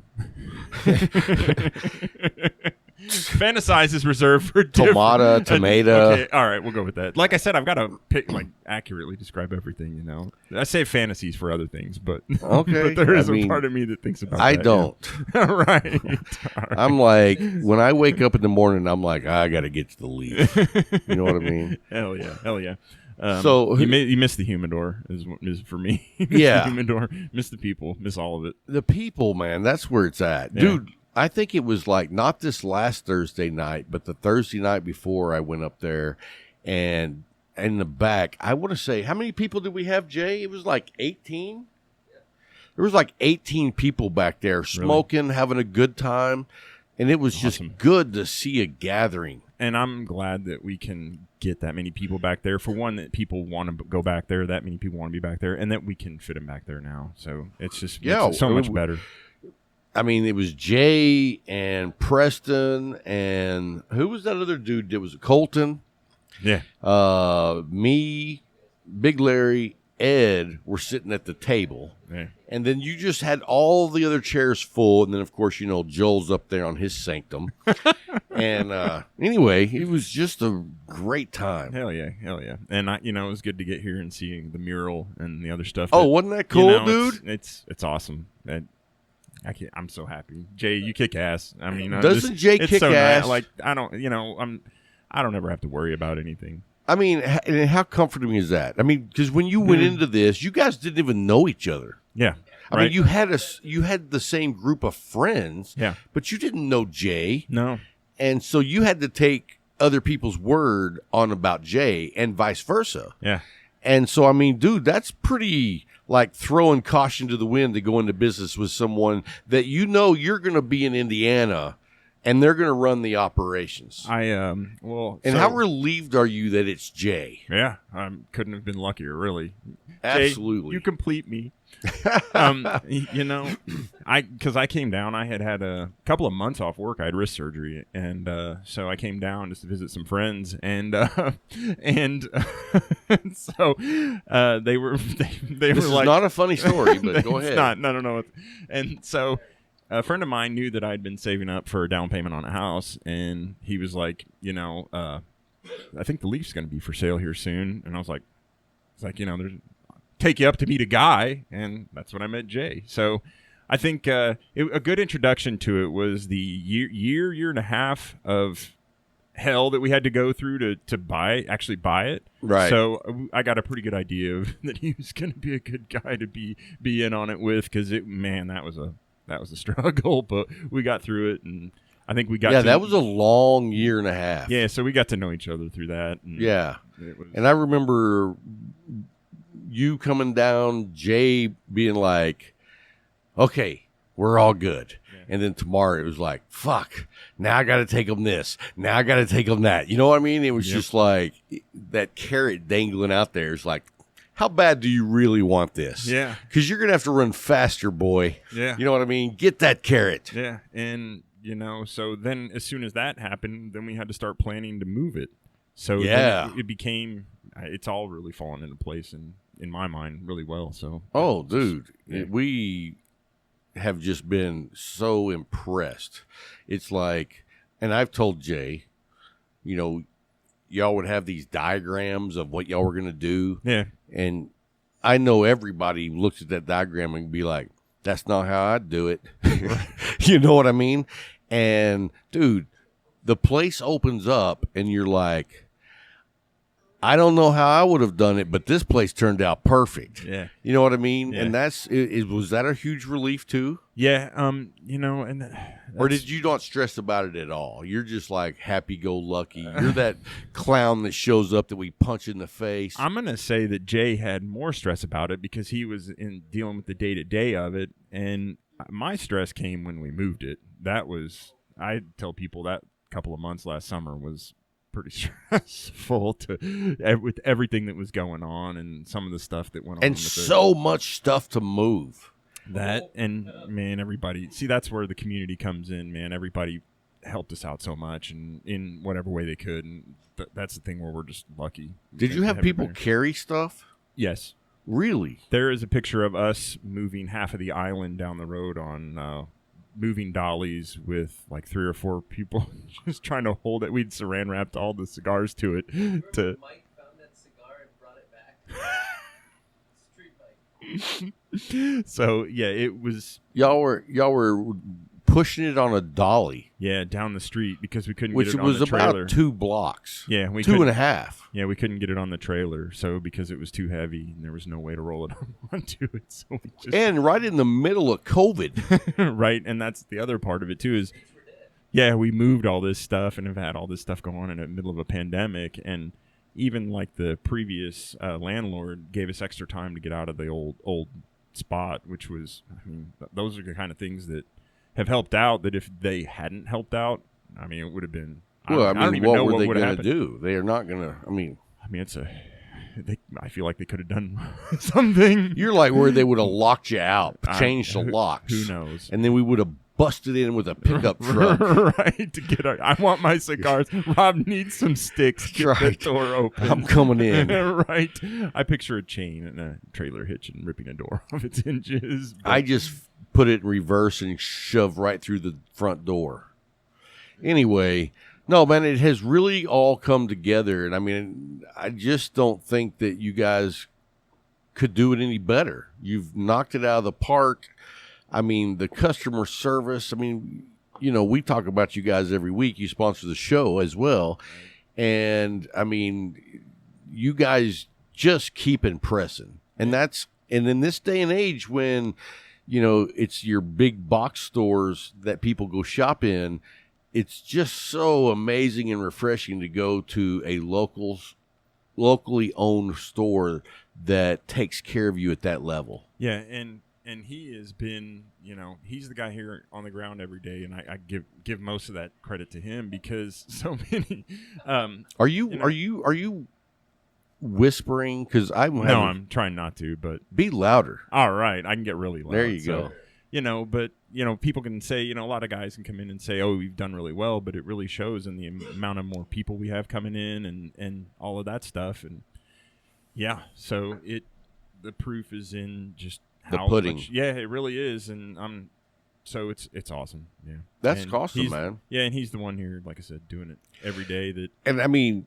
Fantasize is reserved for Tomato. Okay, all right, we'll go with that. Like I said, I've got to accurately describe everything. You know, I say fantasies for other things, but Okay. but there is I mean, a part of me that thinks about. I that, don't. Yeah. Right. All right. I'm like, when I wake up in the morning, I'm like, I got to get to the Leaf. You know what I mean? Hell yeah. So you miss the humidor is for me. Miss Yeah. the humidor, miss the people, miss all of it. the people, man, that's where it's at. Yeah. Dude, I think it was like not this last Thursday night, but the Thursday night before I went up there, and in the back, I want to say, how many people did we have, Jay? It was like 18? There was like 18 people back there smoking, having a good time, and it was Awesome. just good to see a gathering. And I'm glad that we can get that many people back there. For one, that people want to go back there, that many people want to be back there, and that we can fit them back there now. So it's just makes it so much better. I mean, it was Jay and Preston and who was that other dude that was Colton? Yeah. Me, Big Larry, Ed were sitting at the table. Yeah. And then you just had all the other chairs full. And then, of course, you know, Joel's up there on his sanctum. And anyway, it was just a great time. Hell yeah. And it was good to get here and see the mural and the other stuff. Oh, wasn't that cool, dude? It's awesome. I'm so happy. Jay, you kick ass. I mean, Doesn't Jay kick ass? Like I don't ever have to worry about anything. I mean, and how comforting is that? I mean, because when you went into this, you guys didn't even know each other. Yeah. I mean, you had the same group of friends, Yeah. but you didn't know Jay. No. And so you had to take other people's word on about Jay and vice versa. Yeah. And so, I mean, dude, that's pretty like throwing caution to the wind to go into business with someone that you know you're going to be in Indiana and they're going to run the operations. And how relieved are you that it's Jay? Yeah, I couldn't have been luckier, really. Absolutely. Jay, you complete me. Because I came down, I had a couple of months off work. I had wrist surgery, and so I came down just to visit some friends, and so they were This is like, not a funny story, but go ahead. It's not. No. And so a friend of mine knew that I'd been saving up for a down payment on a house, and he was like, I think the Leaf's going to be for sale here soon, and I was like, there's take you up to meet a guy, and that's when I met Jay. So I think a good introduction to it was the year and a half of hell that we had to go through to actually buy it. Right. So I got a pretty good idea of that he was going to be a good guy to be in on it with, because that was a struggle, but we got through it, and I think we got. Yeah, that was a long year and a half. Yeah, so we got to know each other through that. And yeah, and I remember you coming down, Jay being like, okay, we're all good. Yeah. And then tomorrow it was like, fuck, now I got to take them this. Now I got to take them that. You know what I mean? It was just like that carrot dangling out there. It's like, how bad do you really want this? Yeah. Because you're going to have to run faster, boy. Yeah. You know what I mean? Get that carrot. Yeah. And, so then as soon as that happened, then we had to start planning to move it. So then it became, it's all really fallen into place and in my mind really well. So dude, we have just been so impressed. It's like, and I've told Jay, you know, y'all would have these diagrams of what y'all were going to do. Yeah. And I know everybody looks at that diagram and be like, that's not how I'd do it. You know what I mean? And dude, the place opens up and you're like, I don't know how I would have done it, but this place turned out perfect. Yeah. You know what I mean? Yeah. And was that a huge relief too? Yeah. You know, and Or did you not stress about it at all? You're just like happy-go-lucky. You're that clown that shows up that we punch in the face. I'm going to say that Jay had more stress about it because he was in dealing with the day-to-day of it. And my stress came when we moved it. I tell people that couple of months last summer was pretty stressful with everything that was going on and some of the stuff that went on. And so much stuff to move. That, and man, everybody, see, that's where the community comes in, man. Everybody helped us out so much and in whatever way they could. And that's the thing where we're just lucky. Did you have people carry stuff? Yes. Really? There is a picture of us moving half of the island down the road on moving dollies with like 3 or 4 people just trying to hold it. We'd saran wrapped all the cigars to it. Mike found that cigar and brought it back. Street bike. So yeah, it was. Y'all were pushing it on a dolly. Yeah, down the street because we couldn't Which get it on the trailer. was about 2 blocks. Yeah, we 2.5. Yeah, we couldn't get it on the trailer, so because it was too heavy and there was no way to roll it onto it, so we just And right in the middle of COVID. right, and that's the other part of it too is, yeah, we moved all this stuff and have had all this stuff go on in the middle of a pandemic, and even like the previous landlord gave us extra time to get out of the old spot, which was, I mean, those are the kind of things that have helped out. That if they hadn't helped out, I mean, it would have been. Well, I don't mean, even what know were what they would have going to happened. do? They are not going to, I mean, I feel like they could have done something. you're like where they would have locked you out, changed the who- locks. Who knows? And then we would have busted in with a pickup truck. Right, to get I want my cigars. Rob needs some sticks. Get the Right. door open. I'm coming in. Right. I picture a chain and a trailer hitch and ripping a door off its hinges. but- I just put it in reverse and shove right through the front door. Anyway, no, man, it has really all come together. And I mean, I just don't think that you guys could do it any better. You've knocked it out of the park. I mean, the customer service, I mean, you know, we talk about you guys every week. You sponsor the show as well. And I mean, you guys just keep impressing. And in this day and age when, you know, it's your big box stores that people go shop in, it's just so amazing and refreshing to go to a locally owned store that takes care of you at that level. Yeah, and he has been, you know, he's the guy here on the ground every day, and I give most of that credit to him because so many. Are you whispering? Because I'm trying not to, but be louder. all right, I can get really loud. There you so, go. You know, but you know, people can say, you know, a lot of guys can come in and say, "Oh, we've done really well," but it really shows in the amount of more people we have coming in and all of that stuff, and yeah, so the proof is in just The how pudding. much, yeah, it really is, and so it's awesome. Yeah, That's And awesome, he's- man. Yeah, and he's the one here, like I said, doing it every day. That And I mean,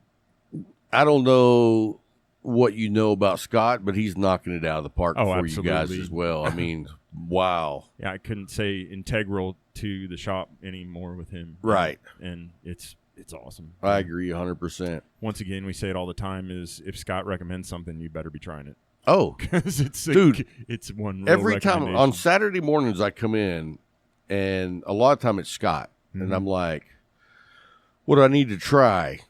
I don't know what you know about Scott, but he's knocking it out of the park Oh, for you guys absolutely. as well. I mean, wow. yeah, I couldn't say integral to the shop anymore with him. Right. and it's awesome. I agree 100%. Once again, we say it all the time: is if Scott recommends something, you better be trying it Oh, because it's Dude, it's one real every time recommendation. on Saturday mornings I come in, and a lot of time it's Scott, and Mhm. I'm like, what do I need to try?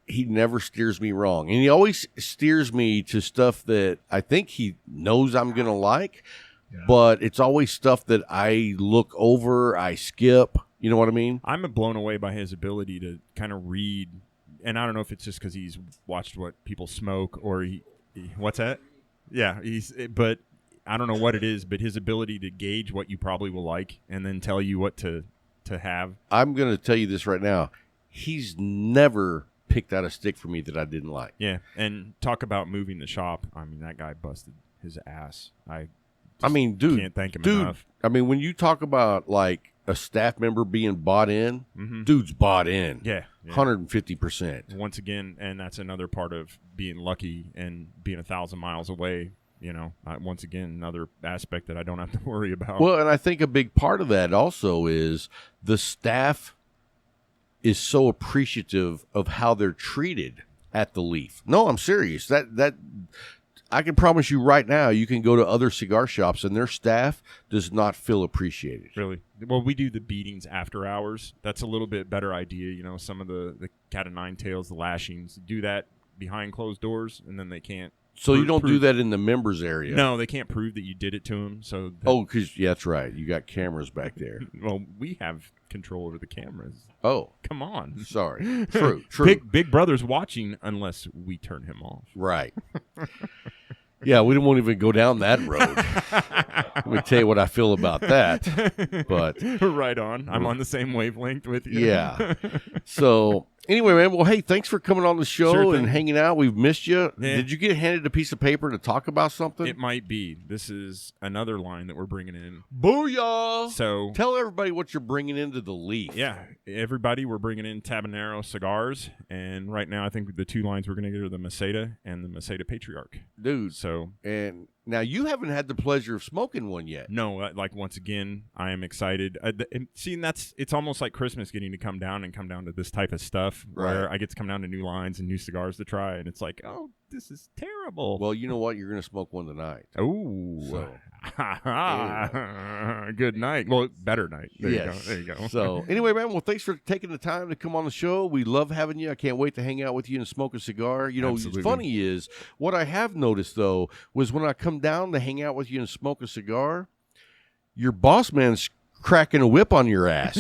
He never steers me wrong, and he always steers me to stuff that I think he knows I'm going to like, but it's always stuff that I look over, I skip. You know what I mean? I'm blown away by his ability to kind of read, and I don't know if it's just because he's watched what people smoke or he what's that? Yeah, but I don't know what it is, but his ability to gauge what you probably will like and then tell you what to have. I'm going to tell you this right now. He's never picked out a stick for me that I didn't like. Yeah, and talk about moving the shop. I mean, that guy busted his ass. I mean, dude, can't thank him dude. enough. I mean, when you talk about like a staff member being bought in, Mhm. dude's bought in. Yeah. 150%. Once again, and that's another part of being lucky and being 1,000 miles away. You know, once again, another aspect that I don't have to worry about. Well, and I think a big part of that also is the staff is so appreciative of how they're treated at the Leaf. No, I'm serious. That I can promise you right now, you can go to other cigar shops and their staff does not feel appreciated. Really? Well, we do the beatings after hours. That's a little bit better idea. You know, some of the cat o' nine tails, the lashings, do that behind closed doors, and then they can't. So you don't do that in the members area? No, they can't prove that you did it to them. So because that's right. You got cameras back there. Well, we have control over the cameras. Oh, come on. Sorry. True. Big Brother's watching unless we turn him off. Right. Yeah, we won't even go down that road. Let me tell you what I feel about that. But right on. I'm on the same wavelength with you. Yeah. So anyway, man, well, hey, thanks for coming on the show Sure and hanging out. We've missed you. Yeah. Did you get handed a piece of paper to talk about something? It might be. This is another line that we're bringing in. Booyah! So tell everybody what you're bringing into the Leaf. Yeah, everybody, we're bringing in Tabanero cigars, and right now I think the two lines we're going to get are the Meseta and the Meseta Patriarch. Dude. So, and now you haven't had the pleasure of smoking one yet. No, like once again, I am excited. And seeing it's almost like Christmas getting to come down to this type of stuff where I get to come down to new lines and new cigars to try, and it's like, oh, this is terrible. Well, you know what? You're going to smoke one tonight. Oh, so. Good night. Well, better night. There you go. There you go. So anyway, man, well, thanks for taking the time to come on the show. We love having you. I can't wait to hang out with you and smoke a cigar. You know, Absolutely. What's funny is what I have noticed, though, was when I come down to hang out with you and smoke a cigar, your boss man's cracking a whip on your ass.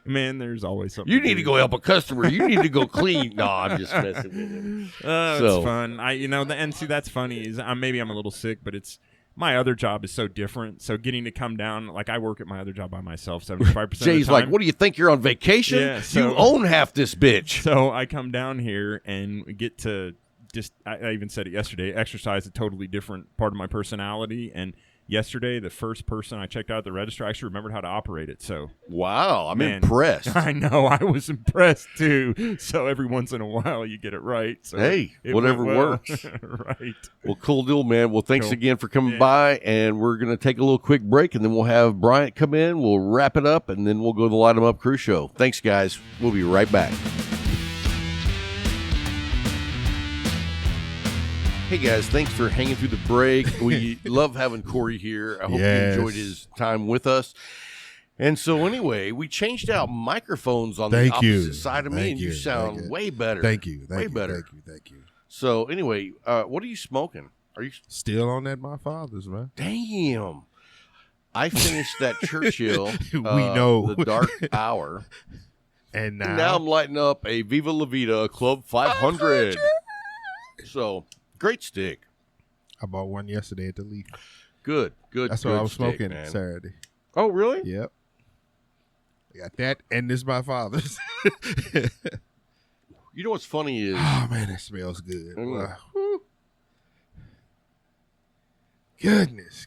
Man, there's always something. You need to go help a customer. You need to go clean. No, I'm just messing with him. It's fun. And see, that's funny. Is maybe I'm a little sick, but it's my other job is so different. So getting to come down, like I work at my other job by myself 75% of the time. Jay's like, what do you think? You're on vacation? Yeah, so, you own half this bitch. So I come down here and get to just, I even said it yesterday, exercise a totally different part of my personality. And yesterday, the first person I checked out at the register actually remembered how to operate it. So wow, I'm impressed. I know, I was impressed too. So every once in a while, you get it right. So hey, whatever works. Right. Well, cool deal, man. Well, thanks again for coming by, and we're gonna take a little quick break, and then we'll have Bryant come in. We'll wrap it up, and then we'll go to the Light 'Em Up Crew Show. Thanks, guys. We'll be right back. Hey guys, thanks for hanging through the break. We love having Corey here. I hope you enjoyed his time with us. And so anyway, we changed out microphones on the opposite side of me, and you sound way better. Thank you. Way better. Thank you. So anyway, what are you smoking? Are you still on that My Father's, man? Damn. I finished that Churchill. We know. The Dark Hour. And now I'm lighting up a Viva La Vida Club 500. So great stick. I bought one yesterday at the Leaf. Good. That's what I was smoking Saturday. Oh, really? Yep. I got that, and this My Father's. You know what's funny is... Oh, man, it smells good. Wow. Goodness.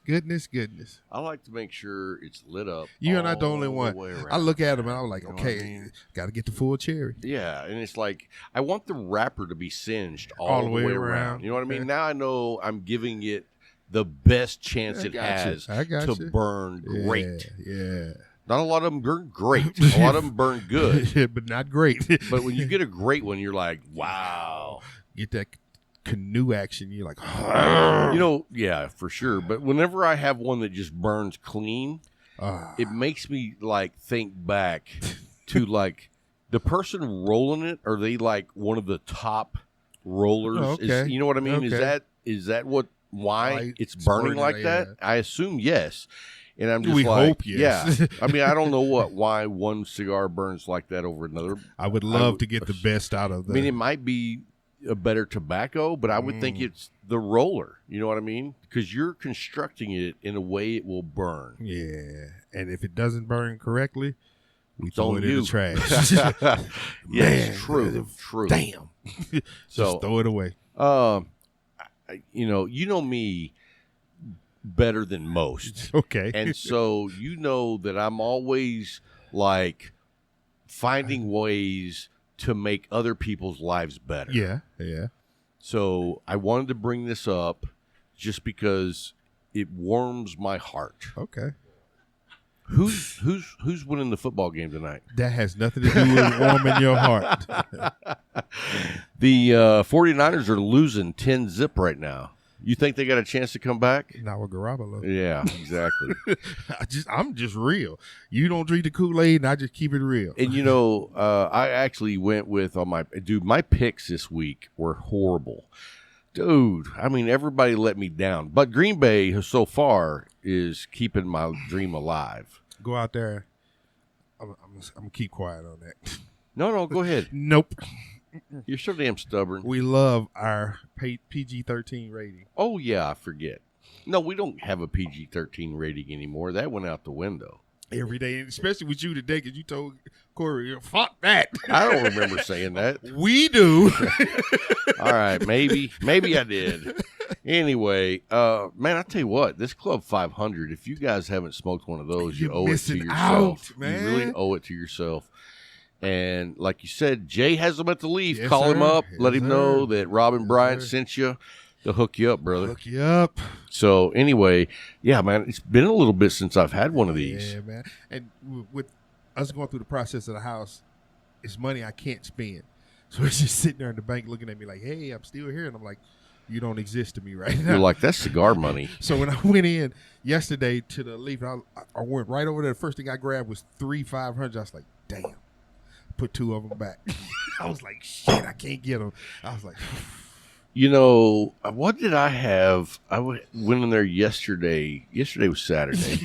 I like to make sure it's lit up. You're not the only one. I look at them and I'm like, okay, got to get the full cherry. Yeah, and it's like, I want the wrapper to be singed all the way around. You know what I mean? Now I know I'm giving it the best chance it has to burn great. Yeah. Not a lot of them burn great. A lot of them burn good. But not great. But when you get a great one, you're like, wow. Get that canoe action, you're like, oh. You know, yeah, for sure. But whenever I have one that just burns clean, it makes me like think back to like the person rolling it. Are they like one of the top rollers? Oh, okay. You know what I mean? Okay. Is that why it's burning like that? I assume yes. And I'm just hope yes. Yeah. I mean, I don't know why one cigar burns like that over another. I would love to get the best out of that. I mean, it might be a better tobacco, but I would think it's the roller. You know what I mean? Because you're constructing it in a way it will burn. Yeah, and if it doesn't burn correcely, we throw it in the trash. Yes, true. Damn. So just throw it away. You know me. better than most. Okay. And so you know that I'm always like finding ways to make other people's lives better. Yeah. So I wanted to bring this up just because it warms my heart. Okay. Who's winning the football game tonight? That has nothing to do with warming your heart. The 49ers are losing 10-0 right now. You think they got a chance to come back? Not with Garoppolo. Yeah, exactly. I'm just real. You don't drink the Kool-Aid, and I just keep it real. And, you know, I actually went with my picks this week were horrible. Dude, I mean, everybody let me down. But Green Bay, so far, is keeping my dream alive. Go out there. I'm going to keep quiet on that. No, go ahead. Nope. You're so damn stubborn. We love our PG-13 rating. Oh, yeah, I forget. No, we don't have a PG-13 rating anymore. That went out the window. Every day, and especially with you today, because you told Corey, fuck that. I don't remember saying that. We do. All right, maybe I did. Anyway, man, I tell you what, this Club 500, if you guys haven't smoked one of those, you You're owe it to missing yourself. out, man. You really owe it to yourself. And like you said, Jay has them at the Leaf. Yes, Call him sir. up. Let Yes, him sir. know that Robin Yes, Bryant sir. sent you. They'll hook you up, brother. Look you up. So anyway, yeah, man, it's been a little bit since I've had one of these. Yeah, man. And with us going through the process of the house, it's money I can't spend. So it's just sitting there in the bank looking at me like, hey, I'm still here. And I'm like, you don't exist to me right now. You're like, that's cigar money. So when I went in yesterday to the Leaf, I went right over there. The first thing I grabbed was 3 500. I was like, damn. Put 2 of them back. I was like, shit, I can't get them. I was like, You know, what did I have? I went in there yesterday. Yesterday was Saturday.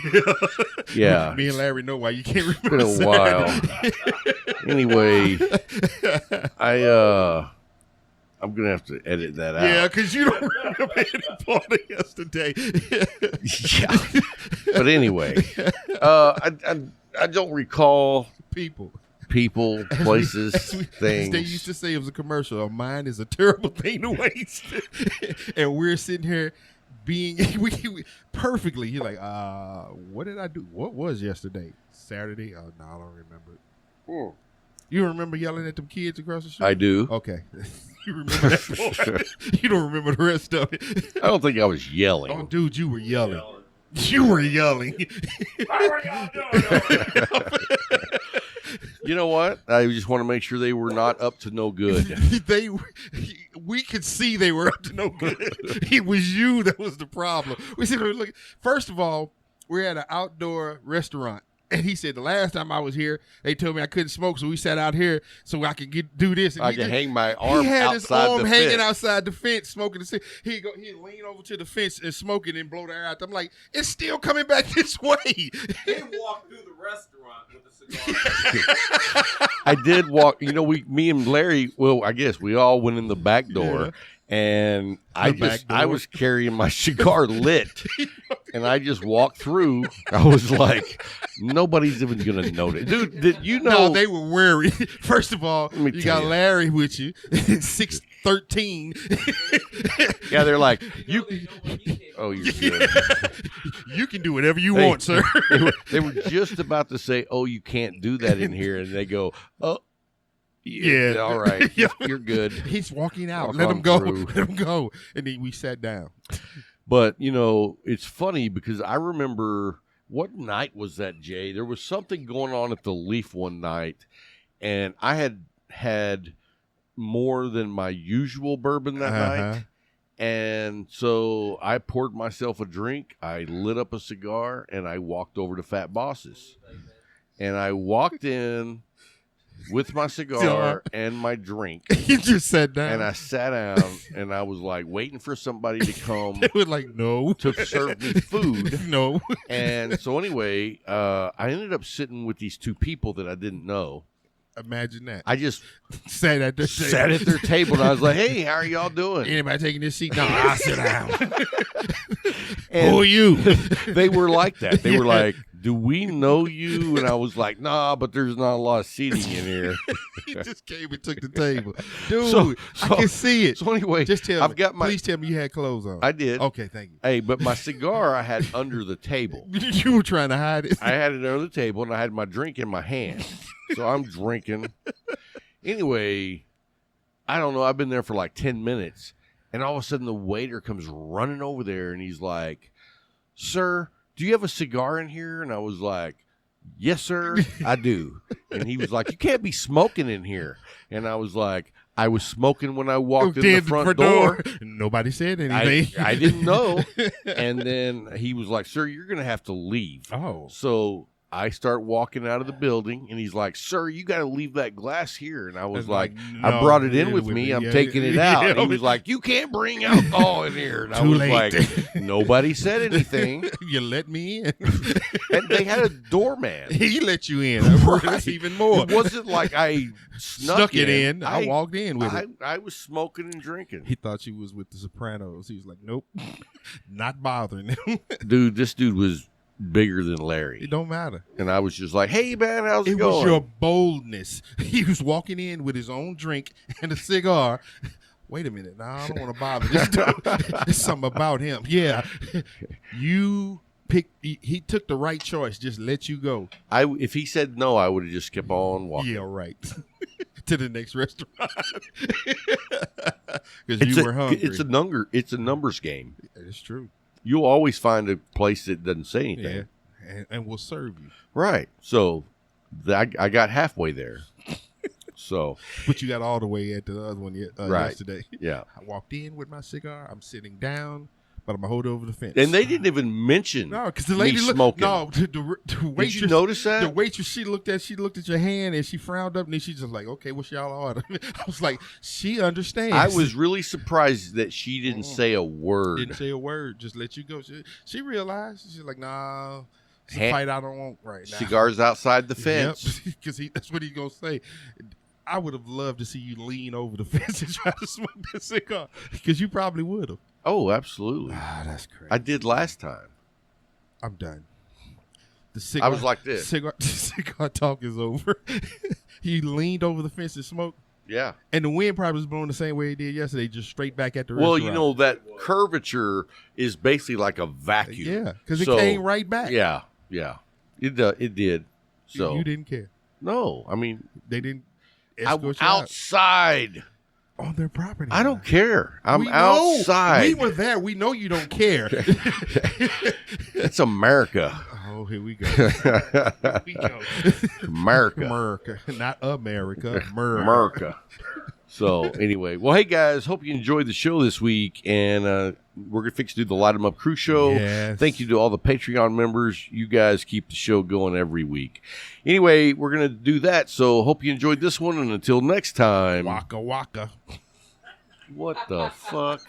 Yeah. Me and Larry know why you can't It's remember. been a while. Anyway, I'm going to have to edit that out. Yeah, because you don't remember any part of yesterday. Yeah. But anyway, I don't recall people, places, as things. they used to say, it was a commercial. A mind is a terrible thing to waste. And we're sitting here being we perfectly. You're like, what did I do? What was yesterday? Saturday? Oh, no, I don't remember it. You remember yelling at them kids across the street? I do. Okay. You remember that part. You don't remember the rest of it. I don't think I was yelling. Oh, dude, you were yelling. You were yelling. You know what? I just want to make sure they were not up to no good. We could see they were up to no good. It was you that was the problem. We said, look, first of all, we're at an outdoor restaurant. And he said, the last time I was here, they told me I couldn't smoke, so we sat out here so I could do this. And I can hang my arm He had outside his arm the hanging fence. outside the fence, smoking the cigarette. He'd lean over to the fence and smoke it and blow the air out. I'm like, it's still coming back this way. He walked through the restaurant with a cigar. I did walk. You know, me and Larry. Well, I guess we all went in the back door, and I was carrying my cigar lit, and I just walked through. I was like, nobody's even gonna notice, dude. Did you know? No, they were worried. First of all, me you tell got you. Larry with you, 6'13". Yeah, they're like, you. They know when you came. Oh, you're good. You can do whatever you Hey, want, sir. They were just about to say, "Oh, you can't do that in here," and they go, "Oh, Yeah. all right, Yeah. you're good." He's walking out. Walk Let on him go. through. Let him go. And then we sat down. But, you know, it's funny because I remember, what night was that, Jay? There was something going on at the Leaf one night, and I had more than my usual bourbon that night. And so I poured myself a drink, I lit up a cigar, and I walked over to Fat Boss's. And I walked in with my cigar and my drink. He just sat down. And I sat down, and I was like waiting for somebody to come They were like, no. to serve me food. No. And so anyway, I ended up sitting with these two people that I didn't know. Imagine that. I just Sat at their sat at their table, and I was like, "Hey, how are y'all doing?" Anybody taking this seat? No, I sit down. And Who are you? they were like that. They were Yeah. like, do we know you? And I was like, nah, but there's not a lot of seating in here. He just came and took the table. Dude, I can see it. So anyway, Just tell I've me. got Please tell me you had clothes on. I did. Okay, thank you. Hey, but my cigar I had under the table. You were trying to hide it. I had it under the table, and I had my drink in my hand. So I'm drinking. Anyway, I don't know. I've been there for like 10 minutes, and all of a sudden the waiter comes running over there, and he's like, "Sir, do you have a cigar in here?" And I was like, "Yes, sir, I do." And he was like, "You can't be smoking in here." And I was like, "I was smoking when I walked in the front door." Nobody said anything. I didn't know. And then he was like, "Sir, you're going to have to leave." Oh. So I start walking out of the building, and he's like, "Sir, you got to leave that glass here." And I was like, "I no, brought it in leave with it with me. me. I'm Yeah, taking it yeah, out." yeah. And he was like, "You can't bring alcohol in here." And I Too was late. like, nobody said anything. You let me in. And they had a doorman. He let you in. Right. That's even more. It wasn't like I snuck it in. I walked in with it. I was smoking and drinking. He thought you was with the Sopranos. He was like, nope, not bothering him. Dude, this dude was bigger than Larry. It don't matter. And I was just like, "Hey, man, how's it It going?" was your boldness. He was walking in with his own drink and a cigar. Wait a minute. Nah, I don't want to bother this dude. There's something about him. Yeah. You picked, he took the right choice. Just let you go. If he said no, I would have just kept on walking. Yeah, right. To the next restaurant. Because you were hungry. It's a numbers game. It's true. You'll always find a place that doesn't say anything. Yeah. And we'll serve you. Right. So I got halfway there. So, But you got all the way at the other one Right. yesterday. yeah. I walked in with my cigar. I'm sitting down, but I'm going to hold it over the fence. And they didn't even mention No, because the lady me looked. smoking. No, the waitress. Did you notice that? The waitress, she looked at your hand and she frowned up, and then she just like, okay, what's y'all order? I was like, she understands. I was really surprised that she didn't say a word. Didn't say a word. Just let you go. She realized. She's like, nah, it's a Hand- fight I don't want right now. Cigars outside the fence. Because that's what he's gonna say. I would have loved to see you lean over the fence and try to smoke that cigar, because you probably would have. Oh, absolutely. Ah, that's crazy. I did last time. I'm done. The cigar, I was like this. Cigar talk is over. He leaned over the fence and smoked, Yeah. and the wind probably was blowing the same way it did yesterday, just straight back at the Well, restaurant. you know, that curvature is basically like a vacuum. Yeah, because it So, came right back. Yeah, yeah. It did. So You didn't care. no, I mean, They didn't I'm escort you out outside. on their property. I don't care. I'm We know. outside. We were there. We know you don't care. It's America. Oh, here we go. Here we go. America. America, not America. America. So anyway, well, hey guys, hope you enjoyed the show this week, and we're gonna fix to do the Light 'Em Up Crew show. Yes. Thank you to all the Patreon members. You guys keep the show going every week. Anyway, we're gonna do that. So hope you enjoyed this one, and until next time. Waka waka. What the fuck?